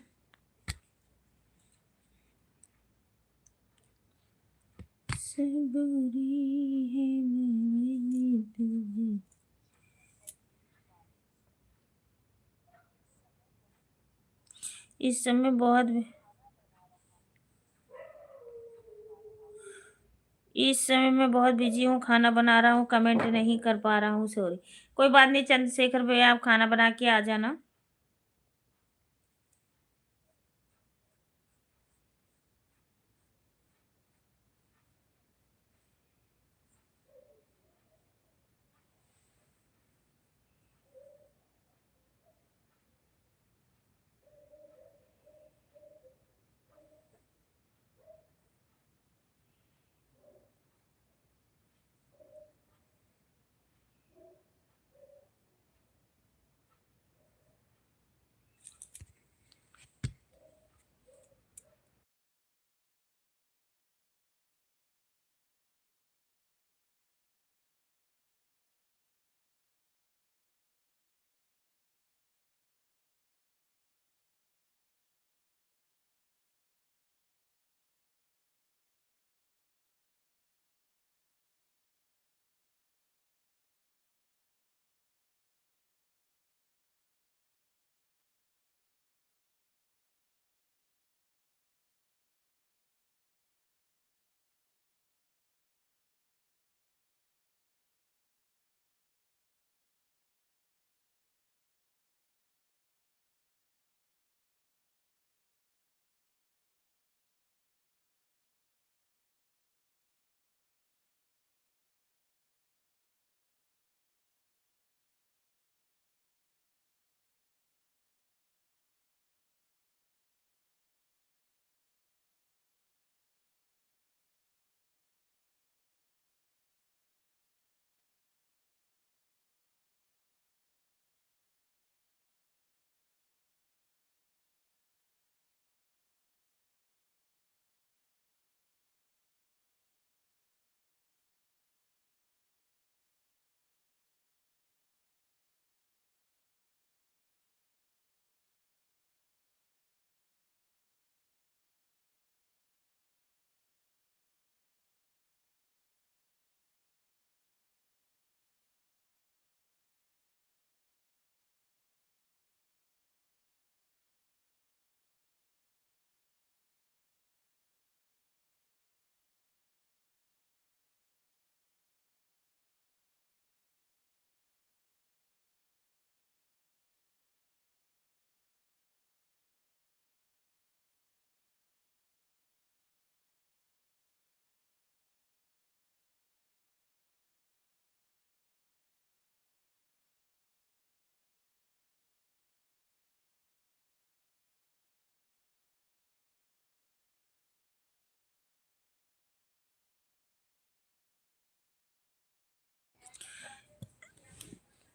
सबरी है मैंने तुझे। इस समय बहुत इस समय मैं बहुत बिजी हूँ, खाना बना रहा हूँ, कमेंट नहीं कर पा रहा हूँ, सॉरी। कोई बात नहीं चंद्रशेखर भैया, आप खाना बना के आ जाना।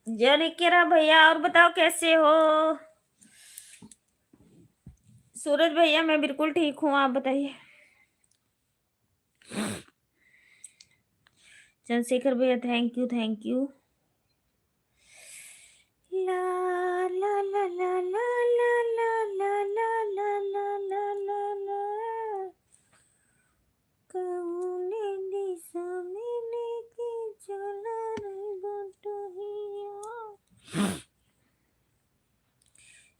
जय निकेरा भैया, और बताओ कैसे हो? सूरज भैया, मैं बिल्कुल ठीक हूँ, आप बताइए। चंद्रशेखर भैया, थैंक यू थैंक यू। ला ला ला ला ला ला ला ला ला ला ला ला ला ला कौने दिशा में लेके चला रे बटोहिया।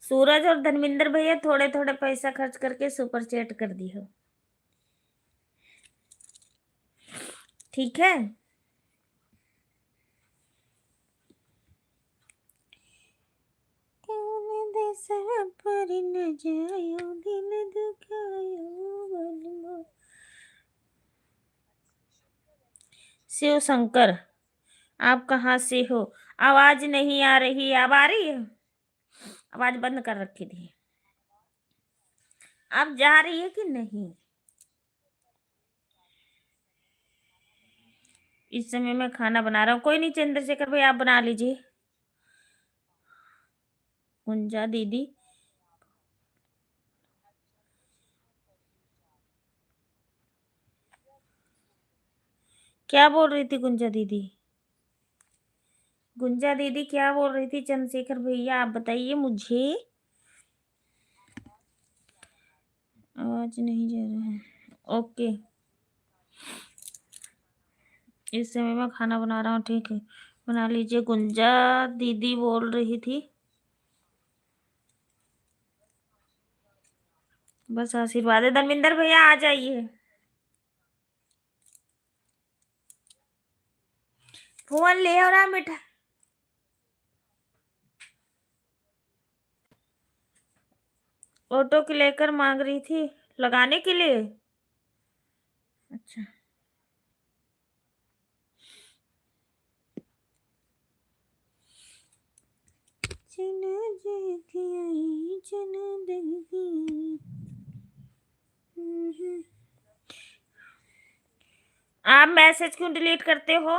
सूरज और धर्मेंद्र भैया, थोड़े थोड़े पैसा खर्च करके सुपर चैट कर दी हो, ठीक है। कौने दिशा पर न जायो, दिल दुखायो बलमो। शिव शंकर, आप कहाँ से हो? आवाज नहीं आ रही, अब आ रही है? आवाज बंद कर रखी थी। आप जा रही है कि नहीं? इस समय मैं खाना बना रहा हूँ। कोई नहीं चंद्रशेखर भाई, आप बना लीजिए। गुंजा दीदी, क्या बोल रही थी गुंजा दीदी? गुंजा दीदी क्या बोल रही थी? चंद्रशेखर भैया आप बताइए मुझे। आवाज नहीं जा रहा है, ओके। इस समय मैं खाना बना रहा हूँ, ठीक है, बना लीजिए। गुंजा दीदी बोल रही थी, बस आशीर्वाद है। धर्मेंद्र भैया आ जाइए। फोन ले और आ मिठा। ऑटो के लेकर मांग रही थी, लगाने के लिए। अच्छा, चना जगी आई, चना दगी। आप मैसेज क्यों डिलीट करते हो?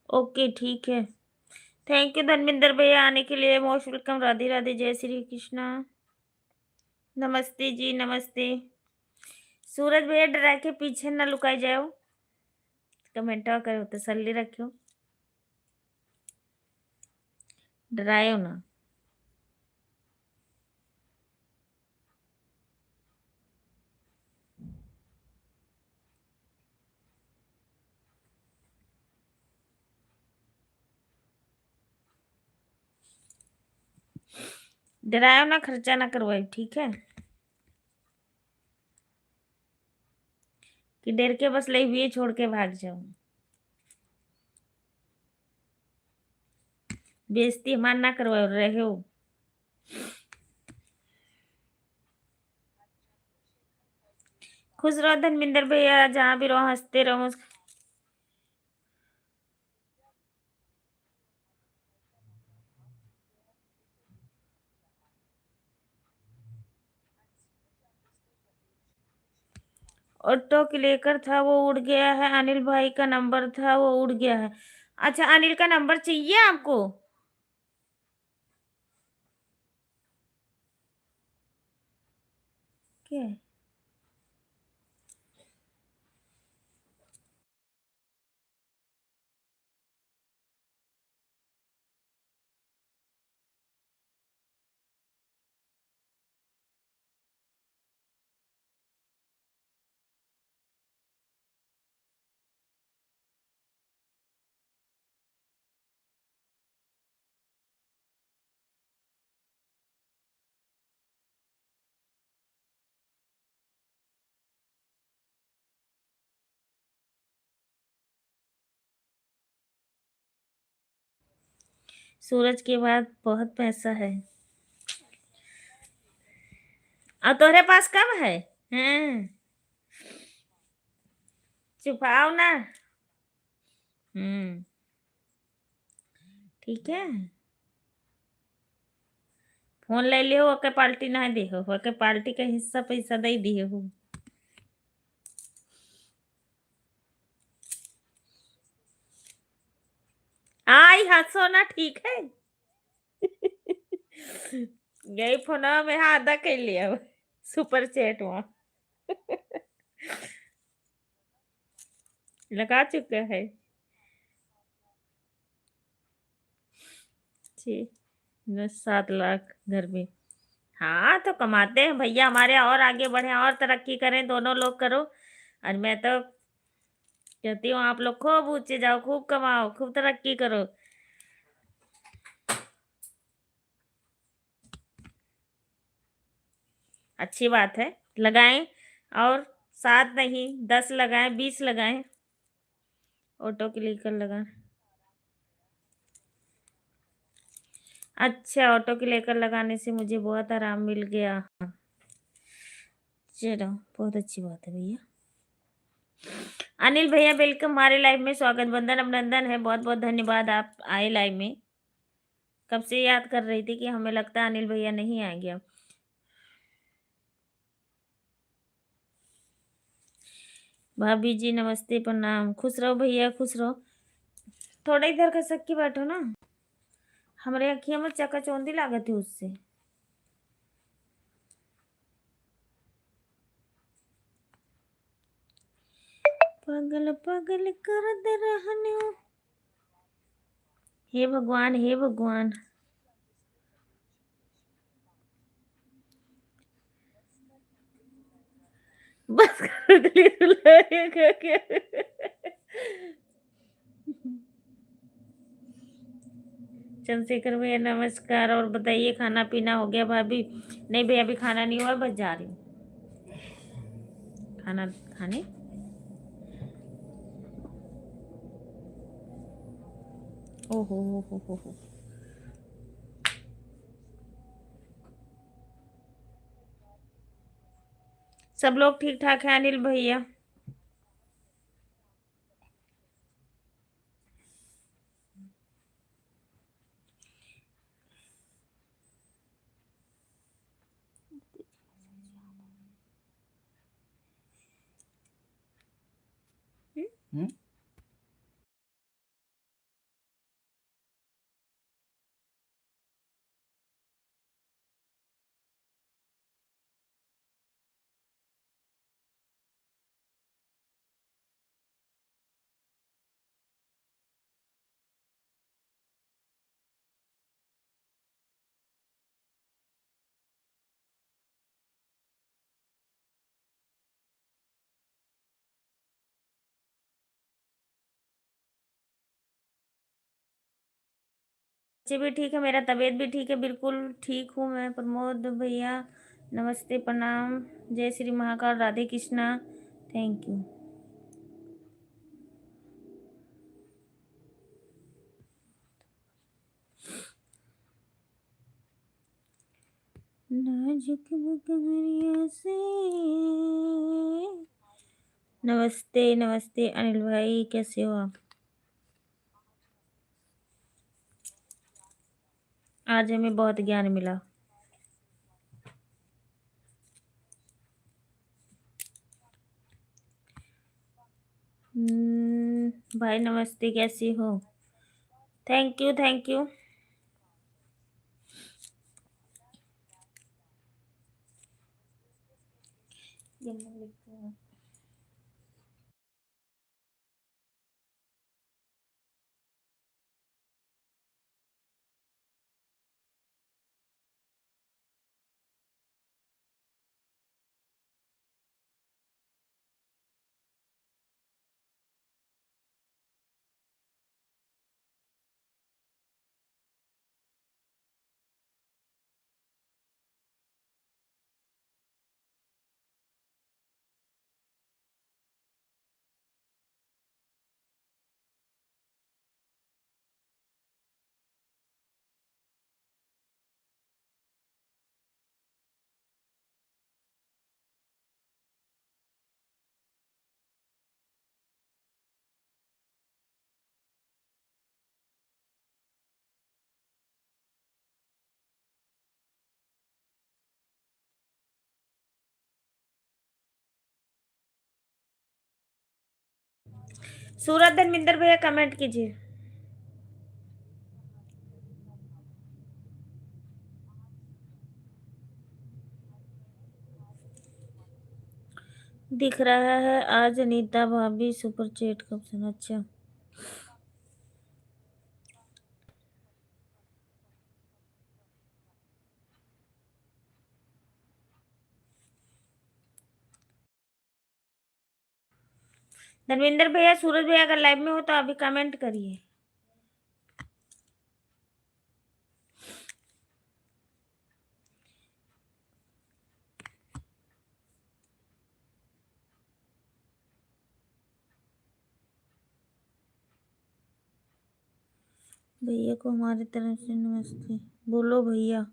ओके ठीक है, थैंक यू धर्मेंद्र भैया आने के लिए, मोस्ट वेलकम। राधे राधे, जय श्री कृष्णा। नमस्ते जी, नमस्ते। सूरज भैया, डरा के पीछे न लुकाई जाओ, कमेंट करो, तसल्ली रखियो, डरायो ना। डरायो ना, खर्चा ना करवाओ, ठीक है, कि डर के बस ले हुए छोड़ के भाग जाओ। बेइज्जती हमार ना करवाओ, रहे हो। खुश रहो धर्मेंद्र भैया, जहाँ भी रहो हंसते रहो। ऑटो के लेकर था, वो उड़ गया है। अनिल भाई का नंबर था, वो उड़ गया है। अच्छा, अनिल का नंबर चाहिए आपको? क्या? सूरज के बाद बहुत पैसा है। और तुम्हारे पास कब है? हैं? छुपाओ ना। हम्म, ठीक है। फोन ले लियो ओके पार्टी ना दे हो ओके पार्टी का हिस्सा पैसा दे दिए हो। आई हंसो ना ठीक है। यही फोन में आधा कर लिया सुपर चैट वहाँ लगा चुका है। ठीक 7 लाख घर में। हाँ तो कमाते हैं भैया हमारे और आगे बढ़े और तरक्की करें दोनों लोग करो। और मैं तो कहती हूँ आप लोग खूब ऊंचे जाओ खूब कमाओ खूब तरक्की करो। अच्छी बात है लगाएं। और 7 नहीं 10 लगाएं 20 लगाएं। ऑटो क्लिक कर लगाएं। अच्छा ऑटो क्लिक लगाने से मुझे बहुत आराम मिल गया। चलो बहुत अच्छी बात है भैया। अनिल भैया वेलकम हमारे लाइव में स्वागत वंदन अभिनंदन है बहुत बहुत धन्यवाद आप आए लाइव में। कब से याद कर रही थी कि हमें लगता है अनिल भैया नहीं आएंगे अब। भाभी जी नमस्ते प्रणाम खुश रहो भैया खुश रहो। थोड़ा इधर खसक के बैठो ना। हमारे अखियां में चकाचौंधी लागत है उससे। पागल पागल कर दे रहने हो। हे भगवान हे भगवान। बस कर दिली चंद्रशेखर भैया नमस्कार और बताइए खाना पीना हो गया भाभी। नहीं भैया अभी खाना नहीं हुआ बस जा रही हूँ खाना खाने। ओहो हो। सब लोग ठीक ठाक है अनिल भैया। बच्चे भी ठीक है मेरा तबीयत भी ठीक है बिल्कुल ठीक हूँ मैं प्रमोद भैया नमस्ते प्रणाम। जय श्री महाकाल राधे कृष्णा। Thank you. नाजुक कमरिया से। नमस्ते नमस्ते अनिल भाई कैसे हो आप। आज हमें बहुत ज्ञान मिला। भाई नमस्ते कैसी हो। Thank you thank you. Suraj Dharminder भैया कमेंट कीजिए। दिख रहा है आज अनीता भाभी सुपर चैट कब से? अच्छा, धर्मेंद्र भैया सूरज भैया अगर लाइव में हो तो अभी कमेंट करिए। भैया को हमारी तरफ से नमस्ते बोलो भैया।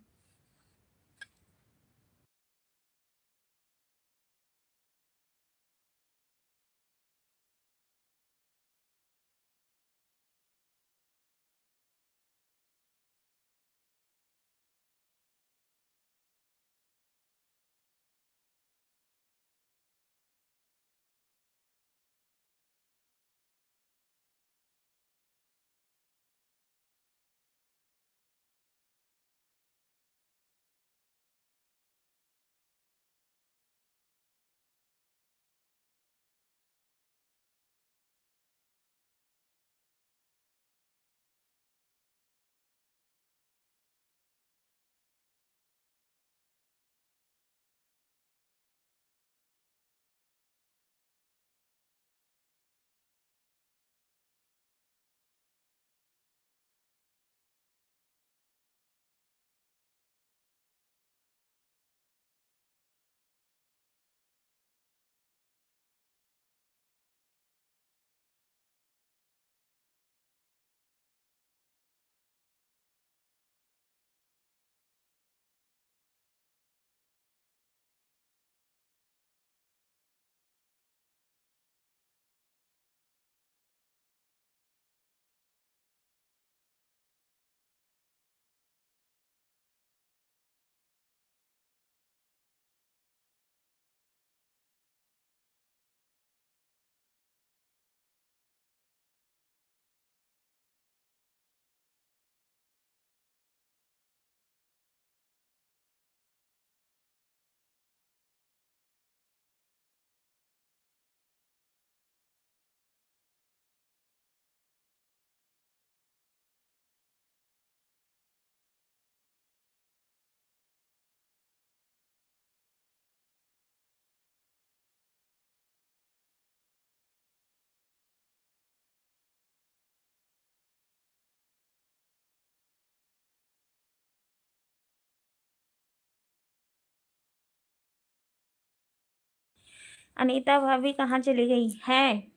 अनीता भाभी कहाँ चली गई हैं?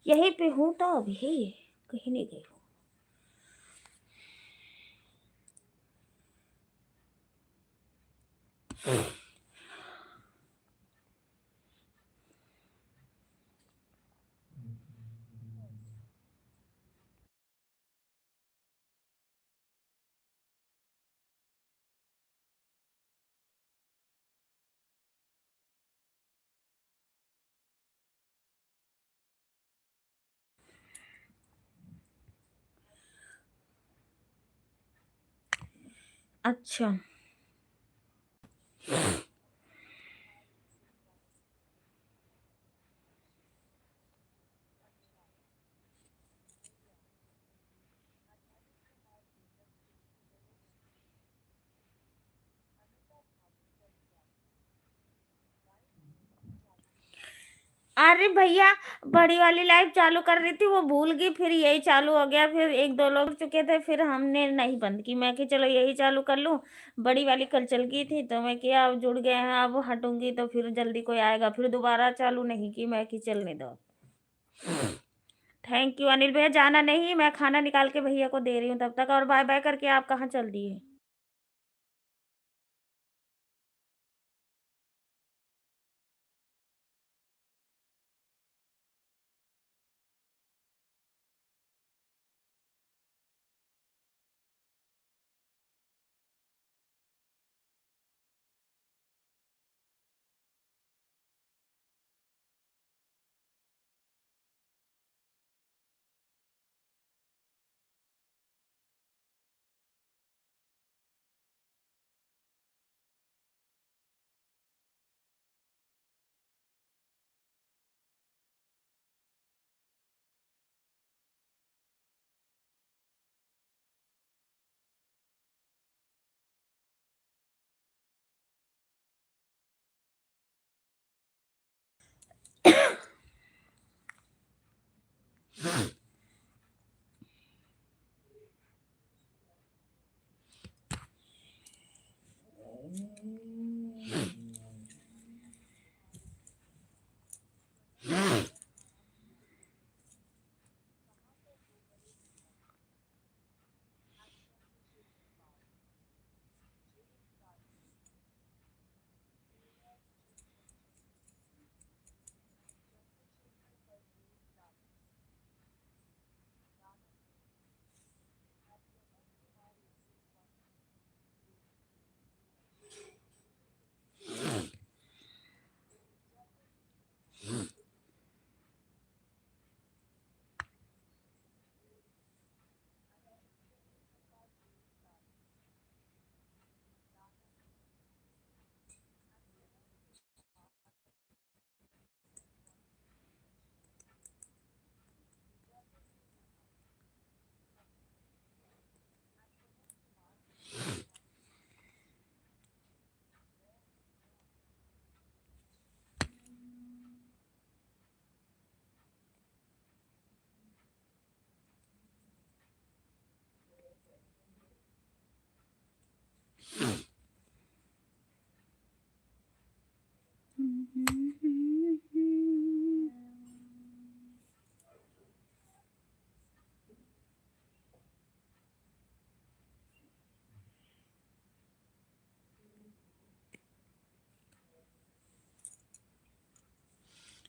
यहीं पे हूँ तो अभी, कहीं नहीं गई हूँ। अच्छा, अरे भैया बड़ी वाली लाइव चालू कर रही थी, वो भूल गई, फिर यही चालू हो गया, फिर एक दो लोग चुके थे, फिर हमने नहीं बंद की। मैं कि चलो यही चालू कर लूं। बड़ी वाली कल चल गई थी तो मैं किया, अब जुड़ गए हैं, अब हटूंगी तो फिर जल्दी कोई आएगा, फिर दोबारा चालू नहीं की। मैं कि चलने दो। थैंक यू अनिल भैया, जाना नहीं, मैं खाना निकाल के भैया को दे रही हूँ तब तक। और बाय बाय करके आप कहाँ चल दिए?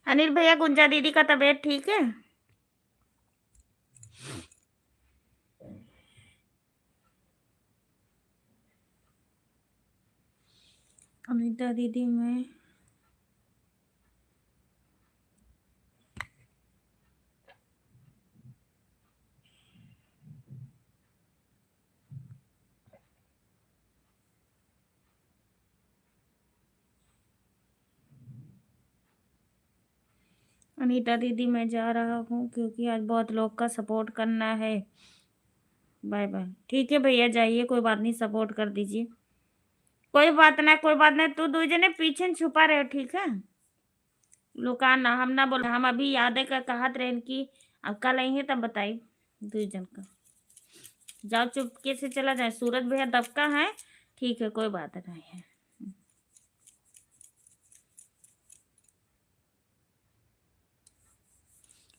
अनिल भैया, गुंजा दीदी का तबीयत ठीक है? अनिता दीदी मैं अनीता दीदी मैं जा रहा हूँ क्योंकि आज बहुत लोग का सपोर्ट करना है। Bye bye. ठीक है भैया, जाइए, कोई बात नहीं, सपोर्ट कर दीजिए। कोई बात ना, कोई बात नहीं, तू दू जने पीछे छुपा रहे हो, ठीक है? लुकाना हम ना बोल, हम अभी याद है का कहत रहे कि अब कल आई है तब बताई दू जन का। जाओ चुपके से चला जाए, सूरज भैया दबका है, ठीक है, कोई बात नहीं है।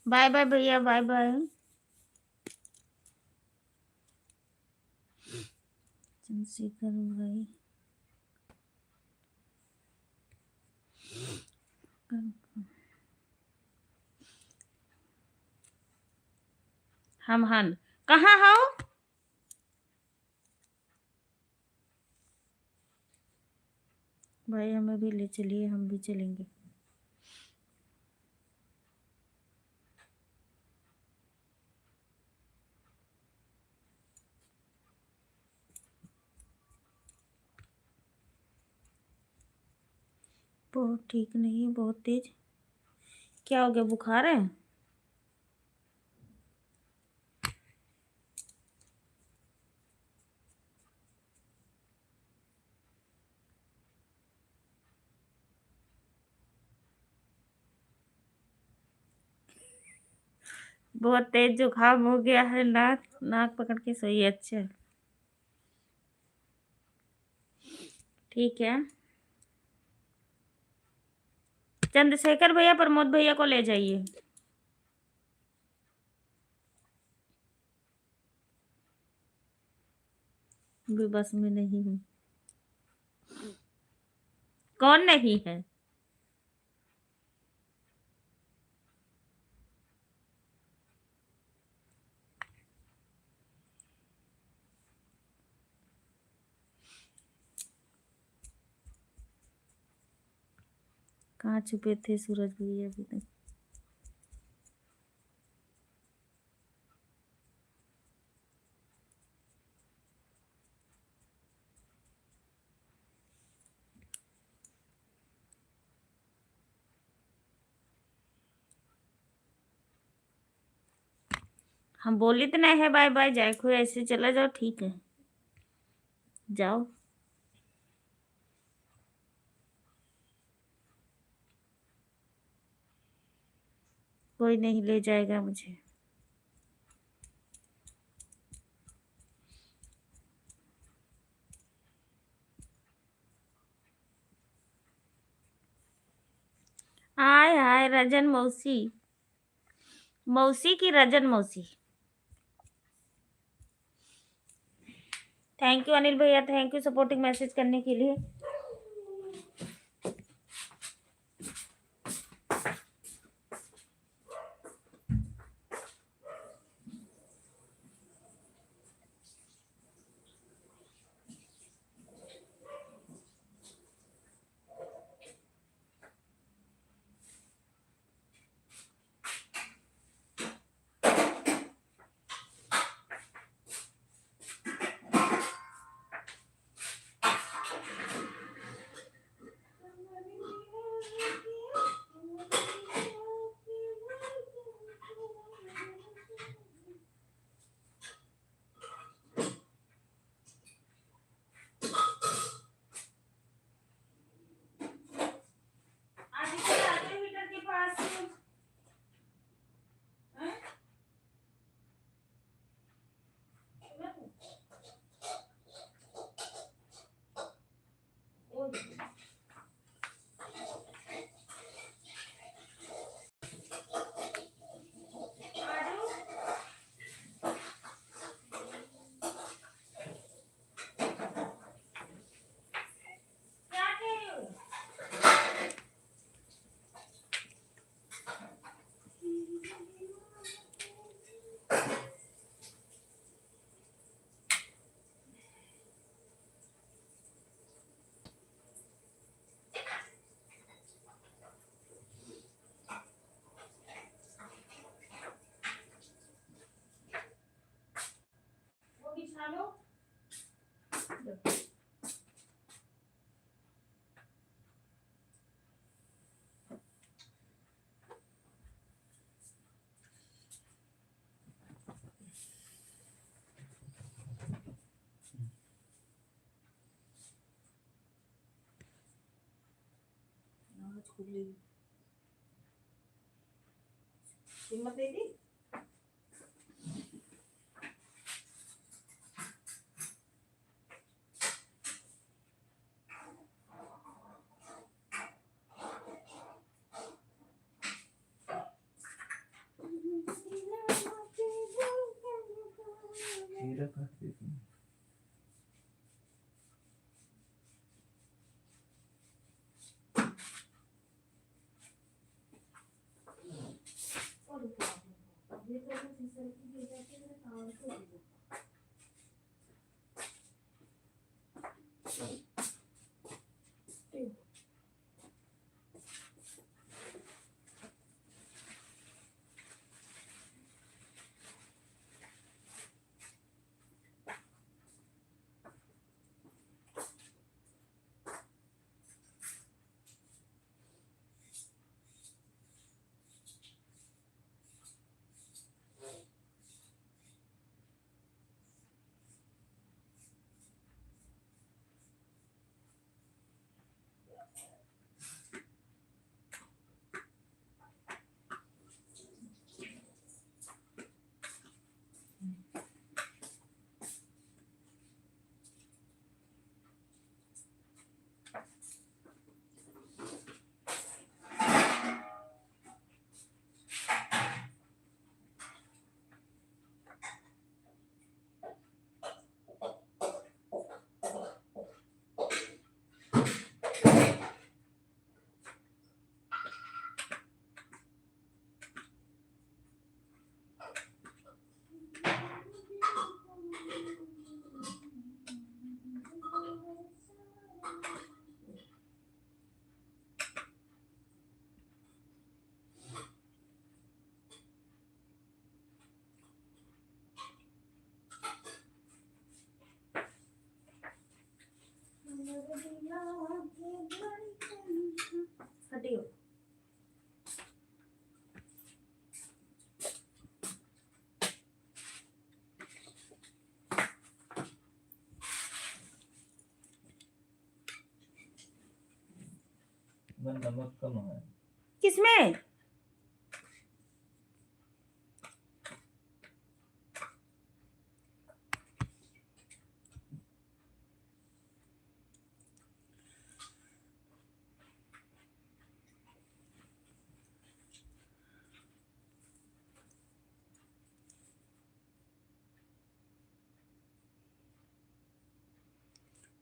बाय बाय भैया, बाय बाय। चंद्रशेखर भाई हम हन कहाँ हो? भाई हमें भी ले चलिए, हम भी चलेंगे। बहुत ठीक नहीं है, बहुत तेज। क्या हो गया, बुखार है? बहुत तेज जुकाम हो गया है, नाक नाक पकड़ के सोइए। अच्छा ठीक है। चंद्रशेखर भैया प्रमोद भैया को ले जाइए। भी बस में नहीं हूँ। कौन नहीं है? कहाँ छुपे थे सूरज भैया अभी तक? हम बोली तो नहीं है बाय बाय, जाए कोई ऐसे चला जाओ, ठीक है, जाओ। कोई नहीं ले जाएगा मुझे। हाय हाय रजन मौसी, मौसी की रजन मौसी। थैंक यू अनिल भैया, थैंक यू सपोर्टिंग मैसेज करने के लिए। हीटर के पास क्या कह रहे हो? वो बिछा लो। हिम्मत दे दी। हटियो। नमक कम है। किसमें?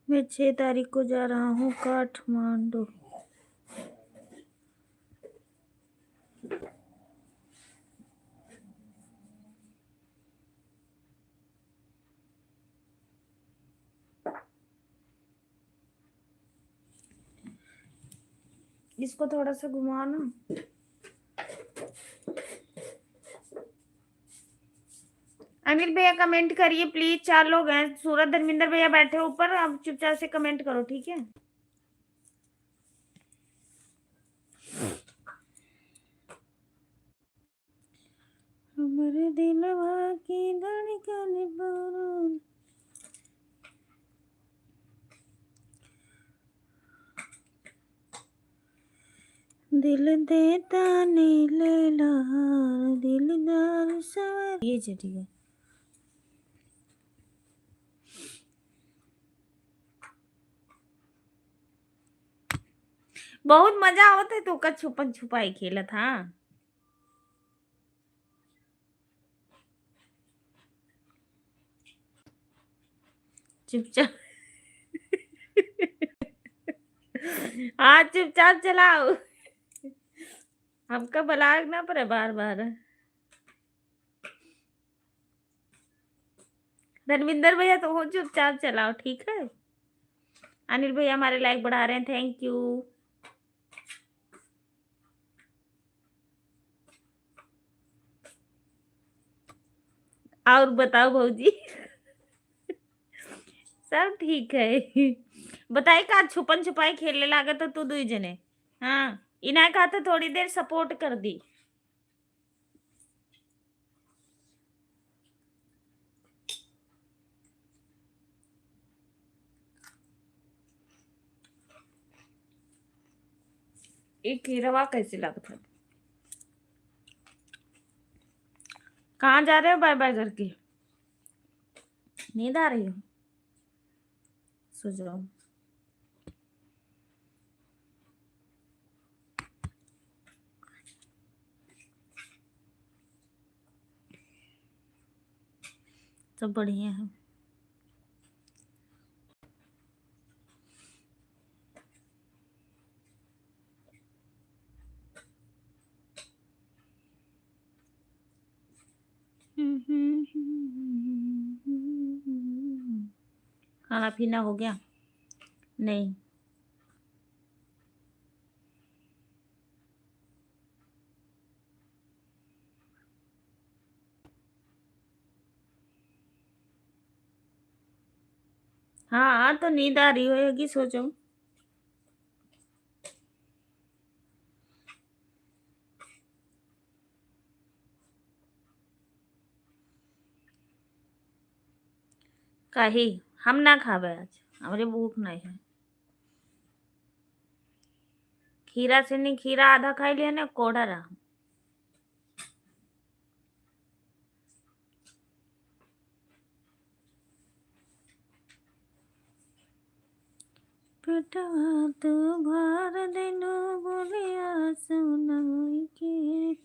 मैं 6 तारीख को जा रहा हूँ काठमांडू। इसको थोड़ा सा घुमाओ ना। अनिल भैया कमेंट करिए प्लीज, 4 लोग हैं। सूरज धर्मिंदर भैया बैठे ऊपर, आप चुपचाप से कमेंट करो, ठीक है। हमारे दिलवा की धड़कन पर दिल देता नहीं लेला, दिलदार सवर, ये ठीक है। बहुत मजा आवत तो का छुपन छुपाई खेलत। हाँ चुपचाप हाँ चुपचाप चलाओ, हमका बलाग ना पड़े बार बार। धर्मिंदर भैया तो हो, चुपचाप चलाओ, ठीक है। अनिल भैया हमारे लाइक बढ़ा रहे हैं, थैंक यू। और बताओ भौजी सब ठीक है। बताई का छुपन छुपाई खेलने लागे तो तू दुई जने। हाँ इन्हें कहा था थोड़ी देर सपोर्ट कर दी। एक रवा कैसे लगता है। कहाँ जा रहे हो बाय बाय करके? नींद आ रही हो? सो जाओ। सब बढ़िया है। खाना पीना हो गया? नहीं। हाँ तो नींद आ रही होगी, सो जाओ। काहे हम ना खावे आज, हमारे भूख नहीं है। खीरा से नहीं, खीरा आधा खाई लिया ना, कोड़ा रहा। पेटवा तो भर देनो बोलिया सुनाई के।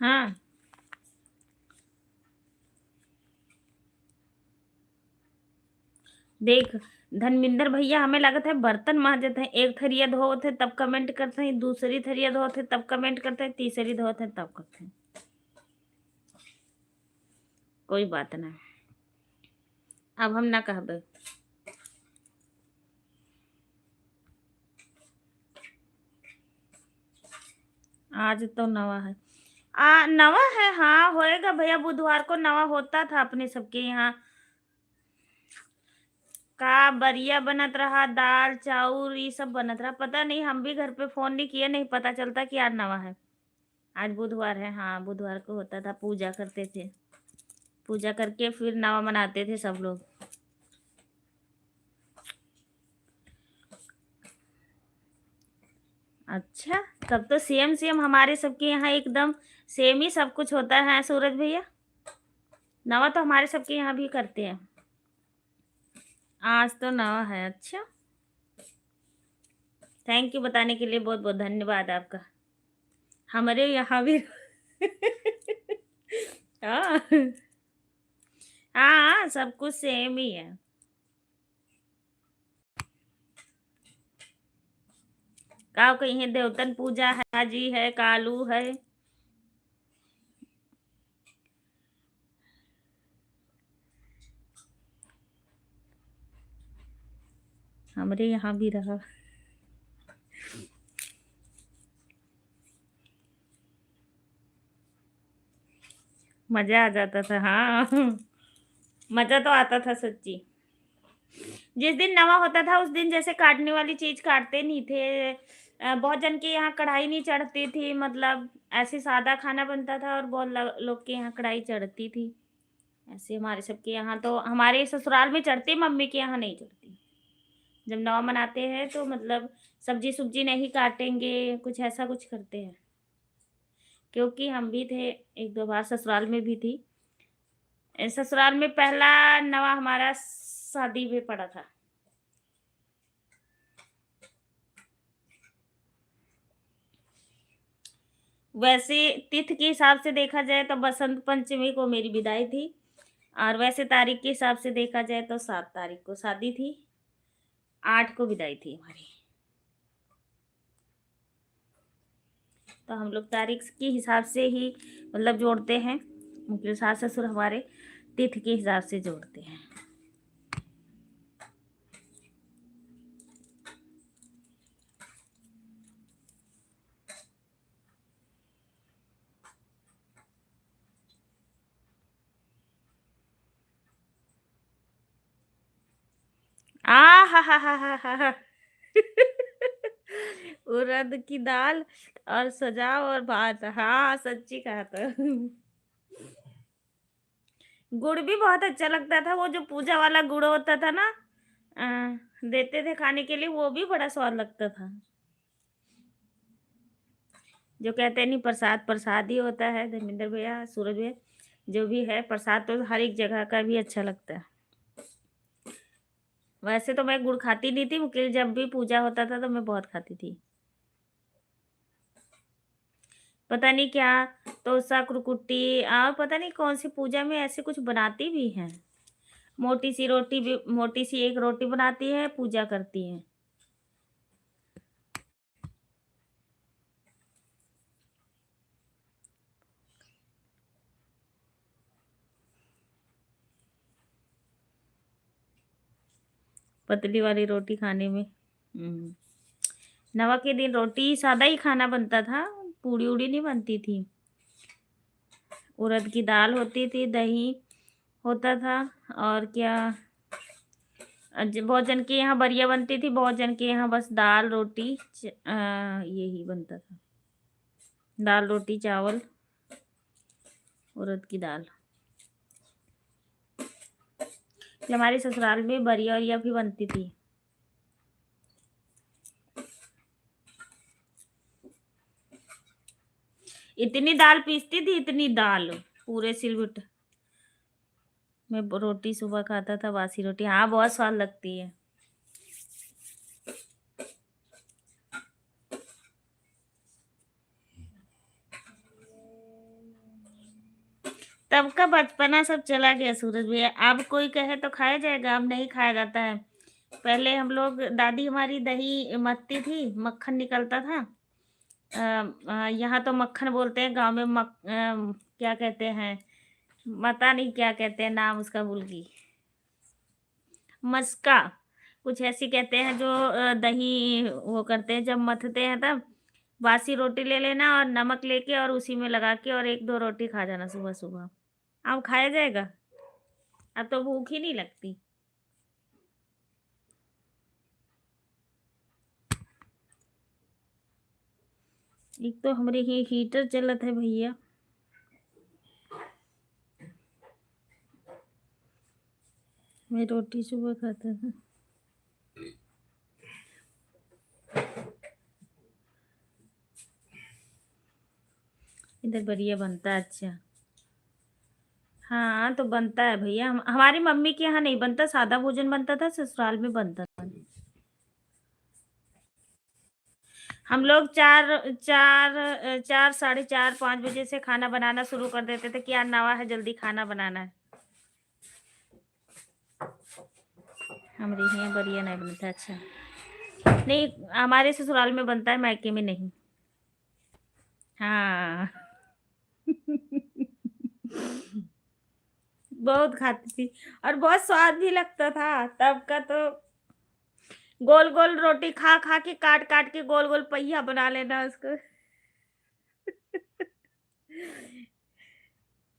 हाँ देख धर्मिंदर भैया, हमें लगता है बर्तन मांजते हैं, एक थरिया धोते तब कमेंट करते हैं, दूसरी थरिया धोते तब कमेंट करते हैं, तीसरी धोते तब करते हैं। कोई बात ना, अब हम ना कहबे। आज तो नवा है। नवा है, हाँ होएगा भैया, बुधवार को नवा होता था अपने सबके यहाँ। का बरिया बनत रहा, दाल चाउर ये सब बनत रहा, पता नहीं, हम भी घर पे फोन नहीं किए, नहीं पता चलता कि आज नवा है। आज बुधवार है, हाँ बुधवार को होता था, पूजा करते थे, पूजा करके फिर नवा मनाते थे सब लोग। अच्छा तब तो सेम सेम हमारे सबके यहाँ एकदम सेम ही सब कुछ होता है सूरज भैया। नवा तो हमारे सबके यहाँ भी करते हैं। आज तो नवा है। अच्छा थैंक यू बताने के लिए, बहुत बहुत धन्यवाद आपका। हमारे यहाँ भी हाँ, हाँ, सब कुछ सेम ही है। का कहीं है देवतन पूजा है, हाजी है, कालू है। हमारे यहाँ भी रहा। मजा आ जाता था, हाँ। मजा तो आता था सच्ची। जिस दिन नवा होता था उस दिन जैसे काटने वाली चीज काटते नहीं थे। बहुत जन के यहाँ कढ़ाई नहीं चढ़ती थी, मतलब ऐसे सादा खाना बनता था, और बहुत लोग के यहाँ कढ़ाई चढ़ती थी। ऐसे हमारे सबके यहाँ तो, हमारे ससुराल में चढ़ती, मम्मी के यहाँ नहीं चढ़ती। जब नवा मनाते हैं तो मतलब सब्जी सुब्जी नहीं काटेंगे, कुछ ऐसा कुछ करते हैं। क्योंकि हम भी थे, एक दो बार ससुराल में भी थी। ससुराल में पहला नवा हमारा शादी में पड़ा था। वैसे तिथि के हिसाब से देखा जाए तो बसंत पंचमी को मेरी विदाई थी, और वैसे तारीख के हिसाब से देखा जाए तो 7 तारीख को शादी थी, 8 को विदाई थी हमारी। तो हम लोग तारीख के हिसाब से ही मतलब जोड़ते हैं, क्योंकि सास ससुर हमारे तिथि के हिसाब से जोड़ते हैं। आ हा उड़द की दाल और सजा और भात, हाँ सच्ची कहा था। गुड़ भी बहुत अच्छा लगता था, वो जो पूजा वाला गुड़ होता था ना, देते थे खाने के लिए, वो भी बड़ा स्वाद लगता था। जो कहते हैं नहीं, प्रसाद प्रसाद ही होता है, धर्मेंद्र भैया, सूरज भैया, जो भी है प्रसाद तो हर एक जगह का भी अच्छा लगता है। वैसे तो मैं गुड़ खाती नहीं थी, लेकिन जब भी पूजा होता था तो मैं बहुत खाती थी। पता नहीं क्या, तोसा कुरकुट्टी, और पता नहीं कौन सी पूजा में ऐसे कुछ बनाती भी हैं। मोटी सी रोटी भी, मोटी सी एक रोटी बनाती है, पूजा करती है। पतली वाली रोटी खाने में। नवा के दिन रोटी सादा ही खाना बनता था, पूड़ी उड़ी नहीं बनती थी। उड़द की दाल होती थी, दही होता था, और क्या, बहुत जन के यहाँ बरिया बनती थी, बहुत जन के यहाँ बस दाल रोटी यही बनता था। दाल रोटी चावल, उड़द की दाल। हमारे ससुराल में बरिया वरिया भी बनती थी। इतनी दाल पीसती थी, इतनी दाल, पूरे सिलबट में रोटी सुबह खाता था, बासी रोटी, हाँ बहुत स्वाद लगती है। तब का बचपना सब चला गया सूरज भैया, अब कोई कहे तो खाया जाएगा, अब नहीं खाया जाता है। पहले हम लोग, दादी हमारी दही मथती थी, मक्खन निकलता था। यहाँ तो मक्खन बोलते हैं, गांव में क्या कहते हैं, पता नहीं क्या कहते हैं, नाम उसका भूल गई। मस्का, कुछ ऐसी कहते हैं, जो दही वो करते हैं, जब मथते हैं तब बासी रोटी ले लेना और नमक लेके और उसी में लगा के और एक दो रोटी खा जाना सुबह सुबह। अब खाया जाएगा? अब तो भूख ही नहीं लगती। एक तो हमारे ही हीटर चलत है भैया। मैं रोटी सुबह खाता था। इधर बढ़िया बनता है, अच्छा। हाँ तो बनता है भैया, हमारी मम्मी के यहाँ नहीं बनता, सादा भोजन बनता था, ससुराल में बनता था। हम लोग 4 4 4 साढ़े 4 5 बजे से खाना बनाना शुरू कर देते थे कि यार नवा है, जल्दी खाना बनाना है। हमारे यहाँ बढ़िया नहीं बनता। अच्छा, नहीं हमारे ससुराल में बनता है, मायके में नहीं। हाँ। बहुत खाती थी और बहुत स्वाद भी लगता था तब का तो। गोल गोल रोटी खा खा के, काट काट के गोल गोल पहिया बना लेना उसको।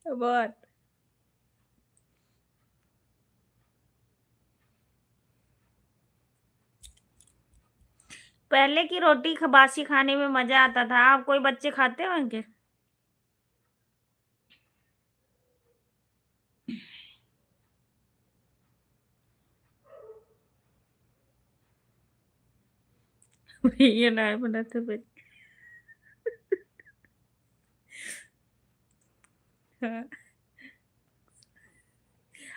बहुत। पहले की रोटी बासी खाने में मजा आता था। आप कोई बच्चे खाते होंगे? ये नहीं बनाते भाई। हाँ।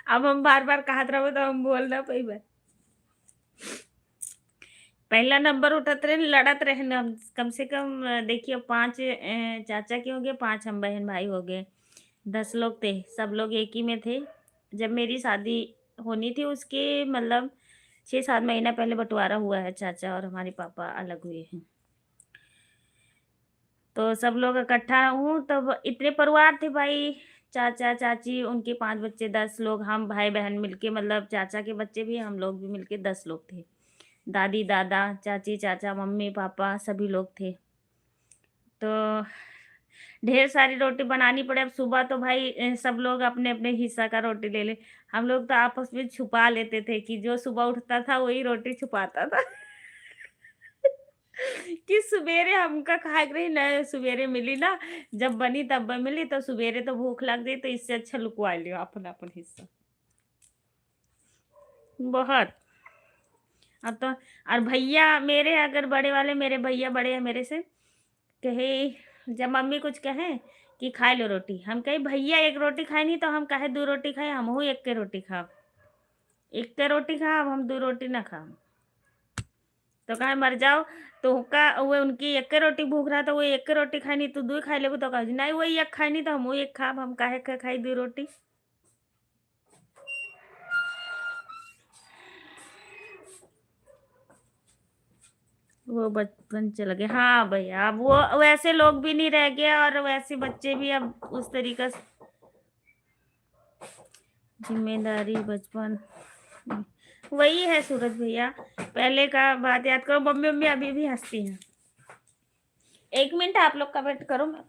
अब हम बार बार कहत रहो तो हम बोलना पाई। पहला नंबर उठत रहे, लड़त रहे न हम। कम से कम देखिए, 5 चाचा के हो गए, 5 हम बहन भाई हो गए, 10 लोग थे। सब लोग एक ही में थे। जब मेरी शादी होनी थी उसके मतलब 6 7 महीना पहले बंटवारा हुआ है। चाचा और हमारे पापा अलग हुए हैं। तो सब लोग इकट्ठा हूँ तब इतने परिवार थे भाई। चाचा चाची उनके 5 बच्चे, 10 लोग हम भाई बहन मिलके, मतलब चाचा के बच्चे भी हम लोग भी मिलके 10 लोग थे। दादी दादा चाची चाचा मम्मी पापा सभी लोग थे। तो ढेर सारी रोटी बनानी पड़े। अब सुबह तो भाई सब लोग अपने अपने हिस्सा का रोटी ले ले। हम लोग तो आपस में छुपा लेते थे कि जो सुबह उठता था वही रोटी छुपाता था। कि सवेरे हमका खाए के रही न, सवेरे मिली ना, जब बनी तब मिली, तो सवेरे तो भूख लग गई, तो इससे अच्छा लुकवा लियो अपन अपन हिस्सा। बहुत। अब तो और भैया मेरे, अगर बड़े वाले मेरे भैया बड़े हैं मेरे से, कहे जब मम्मी कुछ कहे कि खाए लो रोटी, हम कहे भैया एक रोटी खाए नहीं तो हम कहे 2 रोटी खाए, हम हो एक के रोटी खाओ। एक के रोटी खाओ, हम 2 रोटी ना खाओ। तो कहे मर जाओ। तो का वो उनकी एक के रोटी भूख रहा, तो वो एक के रोटी खाई नहीं तो 2 खाई लेबो, तो कहे नहीं वही एक खाई नहीं तो हम वो एक खाब, हम काहे के खाई 2 रोटी। वो बचपन चल गए। हाँ भैया, अब वो वैसे लोग भी नहीं रह गए और वैसे बच्चे भी अब उस तरीका से। जिम्मेदारी बचपन वही है सूरज भैया। पहले का बात याद करो, मम्मी मम्मी अभी भी हंसती हैं। 1 मिनट आप लोग का वेट करो, मैं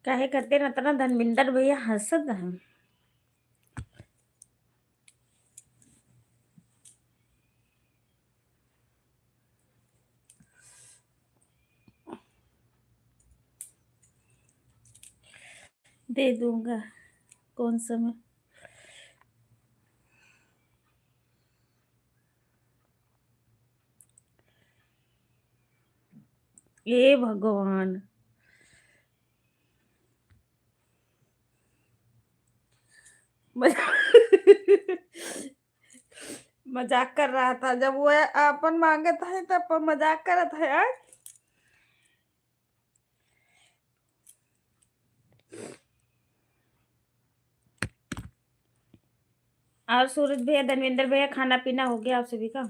काहे करते न तना धर्मेंद्र भैया हंसत हैं। दे दूंगा कौन सा मैं ये भगवान मजाक कर रहा था जब वो अपन मांगे था तब अपन मजाक कर रहा था यार। और सूरज भैया धर्मेंद्र भैया खाना पीना हो गया आप सभी का?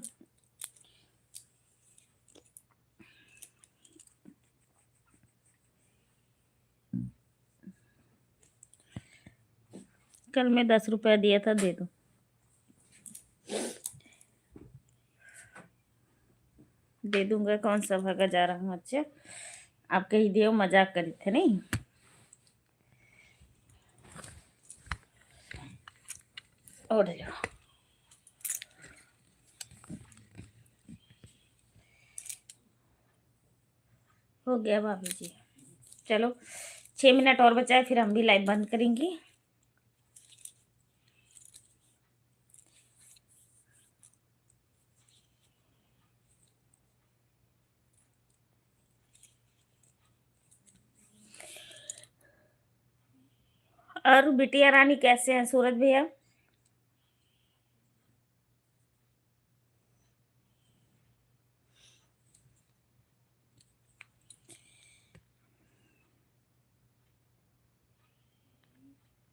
कल मैं 10 रुपया दिया था, दे दो। दे दूंगा, कौन सा भागा जा रहा हूँ। अच्छा, आप कही दियो, मजाक करी थे नहीं। और जाओ, हो गया भाभी जी। चलो 6 मिनट और बचा है, फिर हम भी लाइव बंद करेंगे। और बिटिया रानी कैसे हैं सूरज भैया?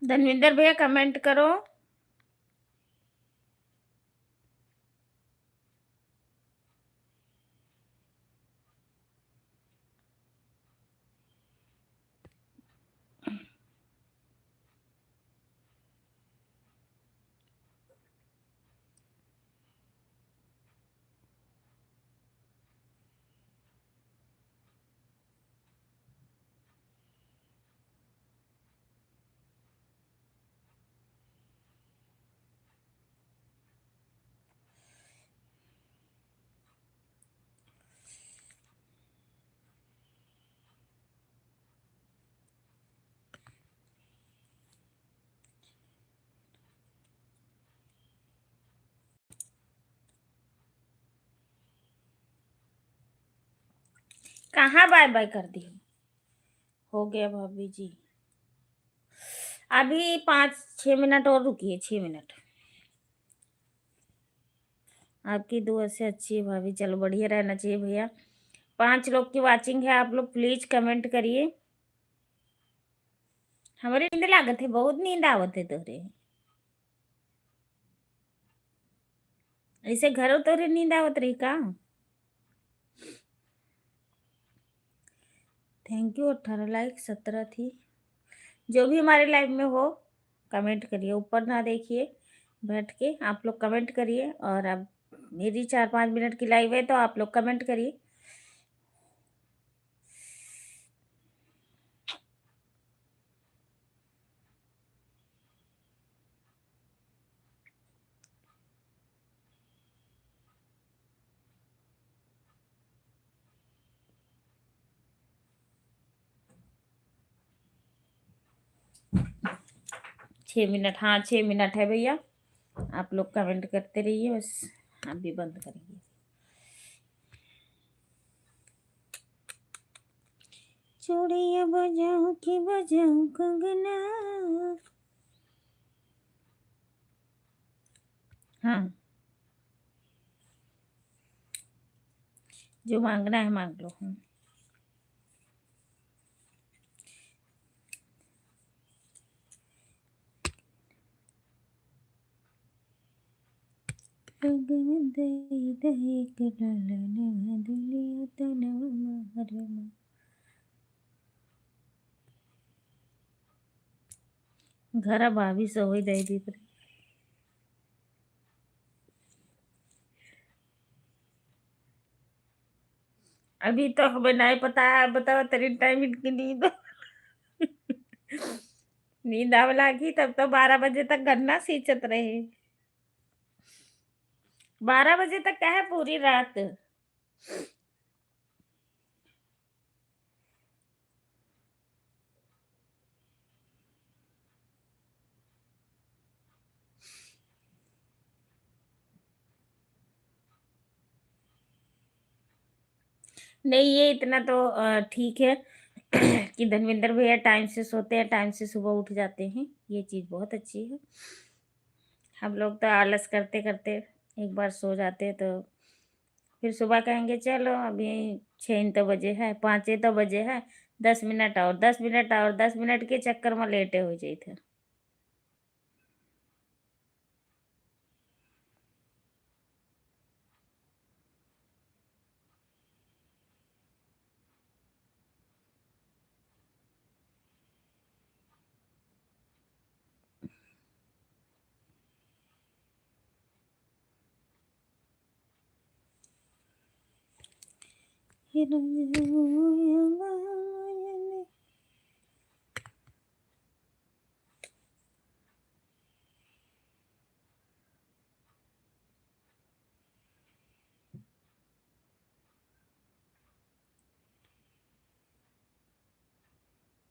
धनविंदर भैया कमेंट करो। कहाँ बाय बाय कर दी? हो गया भाभी जी। अभी 5-6 मिनट और रुकिए, 6 मिनट। आपकी दुआ से अच्छी है भाभी, चलो बढ़िया रहना चाहिए भैया। 5 लोग की वाचिंग है, आप लोग प्लीज कमेंट करिए। हमारी नींद लागत है, बहुत नींद आवत है तोरे। ऐसे घरों तोरे नींद आवत रही का? Thank you. 18 लाइक, 17 थी। जो भी हमारे लाइव में हो कमेंट करिए, ऊपर ना देखिए, बैठ के आप लोग कमेंट करिए। और अब मेरी 4-5 मिनट की लाइव है, तो आप लोग कमेंट करिए। छः मिनट, हाँ 6 मिनट है भैया। आप लोग कमेंट करते रहिए, बस हम भी बंद करेंगे। चूड़िया बजाऊं कि बजाऊं कंगना। हाँ, जो मांगना है मांग लो। हाँ। घर भाभी सोई दे दी। अभी तो हमें नहीं पता है, बताओ तेरी टाइम इनकी नींद। नींद आवे लागी तब तो 12 बजे तक गन्ना सींचत रहे। 12 बजे तक क्या है, पूरी रात। नहीं, ये इतना तो ठीक है कि धनविंदर भैया टाइम से सोते हैं, टाइम से सुबह उठ जाते हैं, ये चीज़ बहुत अच्छी है। हम लोग तो आलस करते करते एक बार सो जाते हैं, तो फिर सुबह कहेंगे चलो अभी 6 तो बजे है, 5 तो बजे है, 10 मिनट और 10 मिनट और 10 मिनट के चक्कर में लेटे हो जाते थे।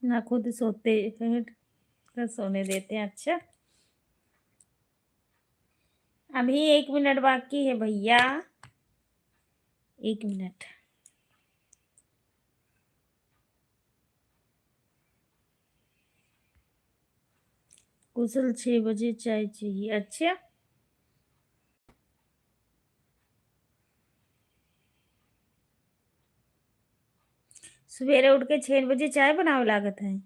ना खुद सोते हैं ना सोने देते हैं। अच्छा, अभी 1 मिनट बाकी है भैया, 1 मिनट। कुशल 6 बजे चाय चाहिए। अच्छा, सवेरे उठ के 6 बजे चाय बनावे लागत है।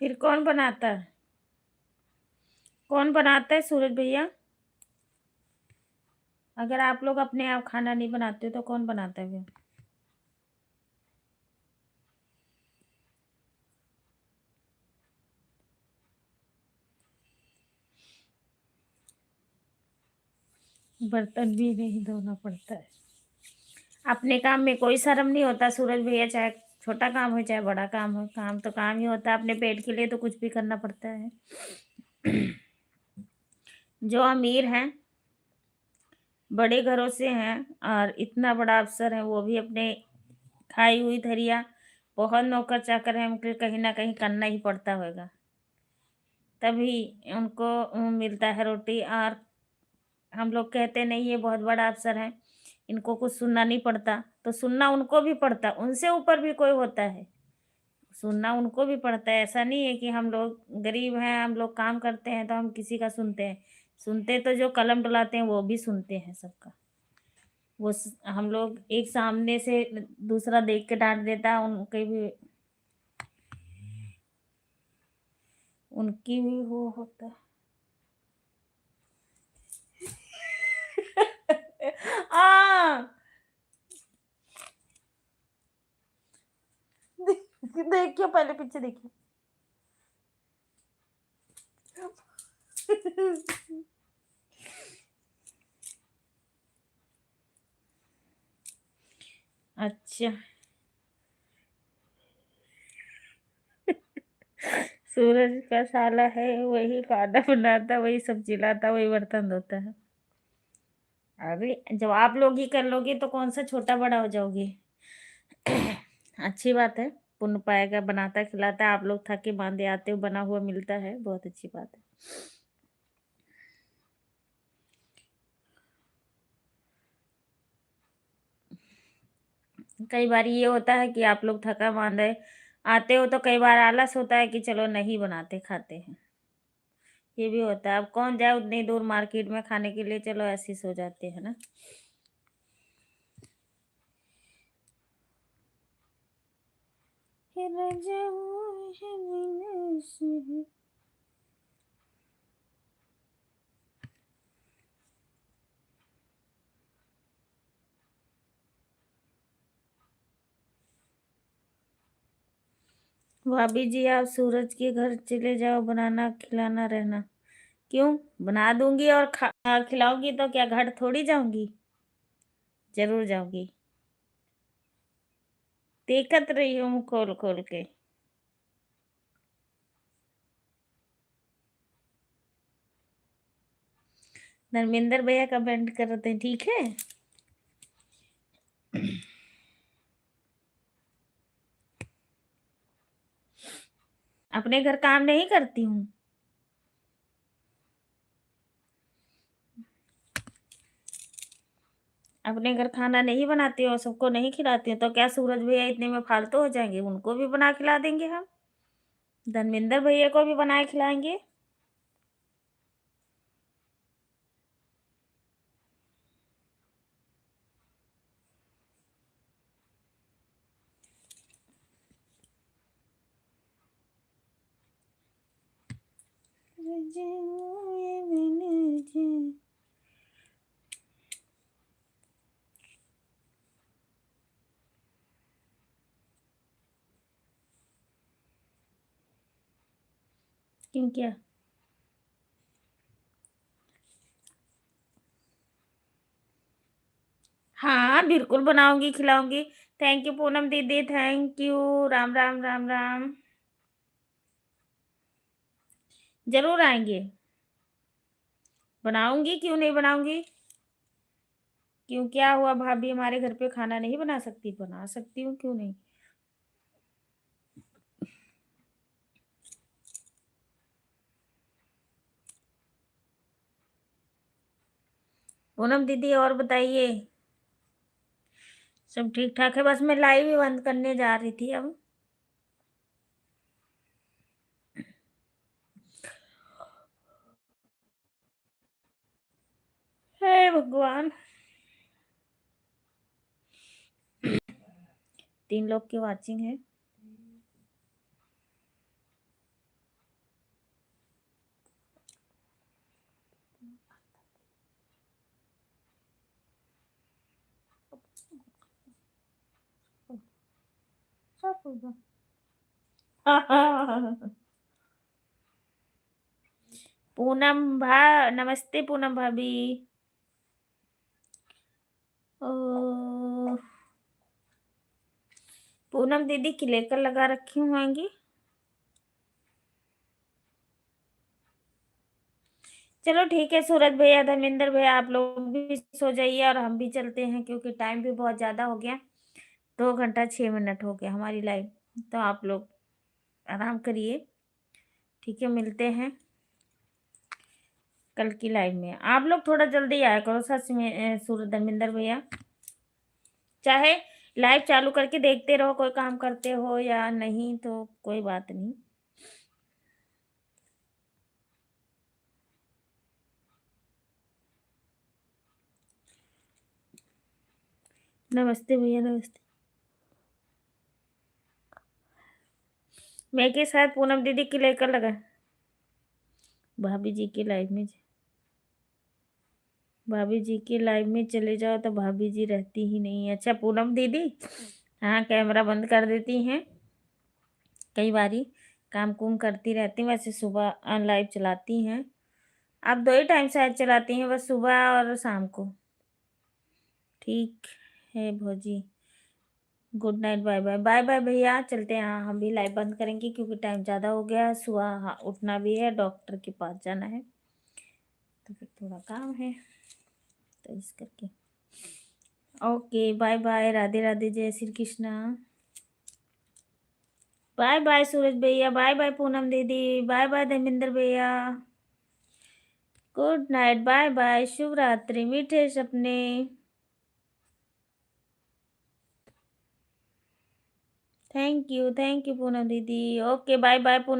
फिर कौन बनाता है? कौन बनाता है सूरज भैया? अगर आप लोग अपने आप खाना नहीं बनाते तो कौन बनाता है फिर? बर्तन भी नहीं धोना पड़ता है। अपने काम में कोई शर्म नहीं होता सूरज भैया, चाहे छोटा काम हो चाहे बड़ा काम हो, काम तो काम ही होता है। अपने पेट के लिए तो कुछ भी करना पड़ता है। जो अमीर हैं, बड़े घरों से हैं और इतना बड़ा अफसर है, वो भी अपने खाई हुई धरिया बहुत नौकर चाकर है, उनके कहीं ना कहीं करना ही पड़ता होगा, तभी उनको मिलता है रोटी। और हम लोग कहते नहीं ये बहुत बड़ा अफसर है, इनको कुछ सुनना नहीं पड़ता, तो सुनना उनको भी पड़ता, उनसे ऊपर भी कोई होता है, सुनना उनको भी पड़ता है। ऐसा नहीं है कि हम लोग गरीब हैं, हम लोग काम करते हैं तो हम किसी का सुनते हैं। सुनते तो जो कलम डुलाते हैं वो भी सुनते हैं सबका। हम लोग एक सामने से दूसरा देख के डांट देता है, उनके भी उनकी भी वो होता है। आ देखियो, पहले पीछे देखियो। अच्छा, सूरज का साला है, वही खाना बनाता, वही सब्जी लाता, वही बर्तन धोता है। अरे जब आप लोग ही कर लोगे तो कौन सा छोटा बड़ा हो जाओगे। अच्छी बात है, पुण्य पाएगा, बनाता खिलाता है, आप लोग थके मांदे आते हो, बना हुआ मिलता है, बहुत अच्छी बात है। कई बार ये होता है कि आप लोग थका मांदे आते हो तो कई बार आलस होता है कि चलो नहीं बनाते, खाते हैं। ये भी होता है, अब कौन जाए उतनी दूर मार्केट में खाने के लिए, चलो ऐसे ही सो जाते हैं ना। भाभी जी आप सूरज के घर चले जाओ, बनाना खिलाना रहना। क्यों? बना दूंगी और खिलाऊंगी तो क्या घर थोड़ी जाऊंगी? जरूर जाऊंगी। देखत रही हूँ मुंह खोल खोल के। धर्मेंद्र भैया कमेंट कर रहे हैं, ठीक है। अपने घर काम नहीं करती हूँ। अपने घर खाना नहीं बनाती हूँ, सबको नहीं खिलाती हूँ, तो क्या सूरज भैया इतने में फालतू हो जाएंगे? उनको भी बना खिला देंगे हम। धर्मेंद्र भैया को भी बनाए खिलाएंगे। क्यों क्या? हाँ बिल्कुल बनाऊंगी, खिलाऊंगी। थैंक यू पूनम दीदी, थैंक यू। राम राम राम राम। जरूर आएंगे। बनाऊंगी, क्यों नहीं बनाऊंगी। क्यों क्या हुआ? भाभी हमारे घर पे खाना नहीं बना सकती? बना सकती हूँ, क्यों नहीं। पूनम दीदी और बताइए। सब ठीक ठाक है, बस मैं लाइव ही बंद करने जा रही थी अब। हे भगवान। 3 लोग की वाचिंग है। पूनम भा नमस्ते पूनम भाभी। ओ, पूनम दीदी की लेकर लगा रखी होंगी। चलो ठीक है, सूरज भैया धर्मेंद्र भैया आप लोग भी सो जाइए और हम भी चलते हैं, क्योंकि टाइम भी बहुत ज्यादा हो गया। 2 घंटा 6 मिनट हो गया हमारी लाइव। तो आप लोग आराम करिए। ठीक है, मिलते हैं कल की लाइव में। आप लोग थोड़ा जल्दी आया करो सच में, सूरज धर्मेंद्र भैया। चाहे लाइव चालू करके देखते रहो, कोई काम करते हो या नहीं तो कोई बात नहीं। नमस्ते भैया, नमस्ते। मैं के साथ पूनम दीदी की लेकर लगा। भाभी जी की लाइव में, भाभी जी की लाइव में चले जाओ तो भाभी जी रहती ही नहीं है। अच्छा पूनम दीदी, हाँ कैमरा बंद कर देती हैं कई बारी। काम कुम करती रहती हैं, वैसे सुबह लाइव चलाती हैं। आप 2 ही टाइम शायद चलाती हैं, बस सुबह और शाम को। ठीक है भौजी। Good night, bye bye, bye bye भैया, चलते हैं। हाँ हम भी लाइव बंद करेंगे क्योंकि टाइम ज़्यादा हो गया है। सुबह हाँ उठना भी है, डॉक्टर के पास जाना है, तो फिर थोड़ा काम है, तो इस करके। Okay bye bye, Radhe Radhe, जय श्री कृष्णा। बाय बाय सूरज भैया, बाय बाय पूनम दीदी, बाय बाय धर्मेंद्र भैया। गुड नाइट, बाय बाय, शुभ रात्रि, मीठे सपने। थैंक यू पूनम दीदी। Okay bye bye Poonam.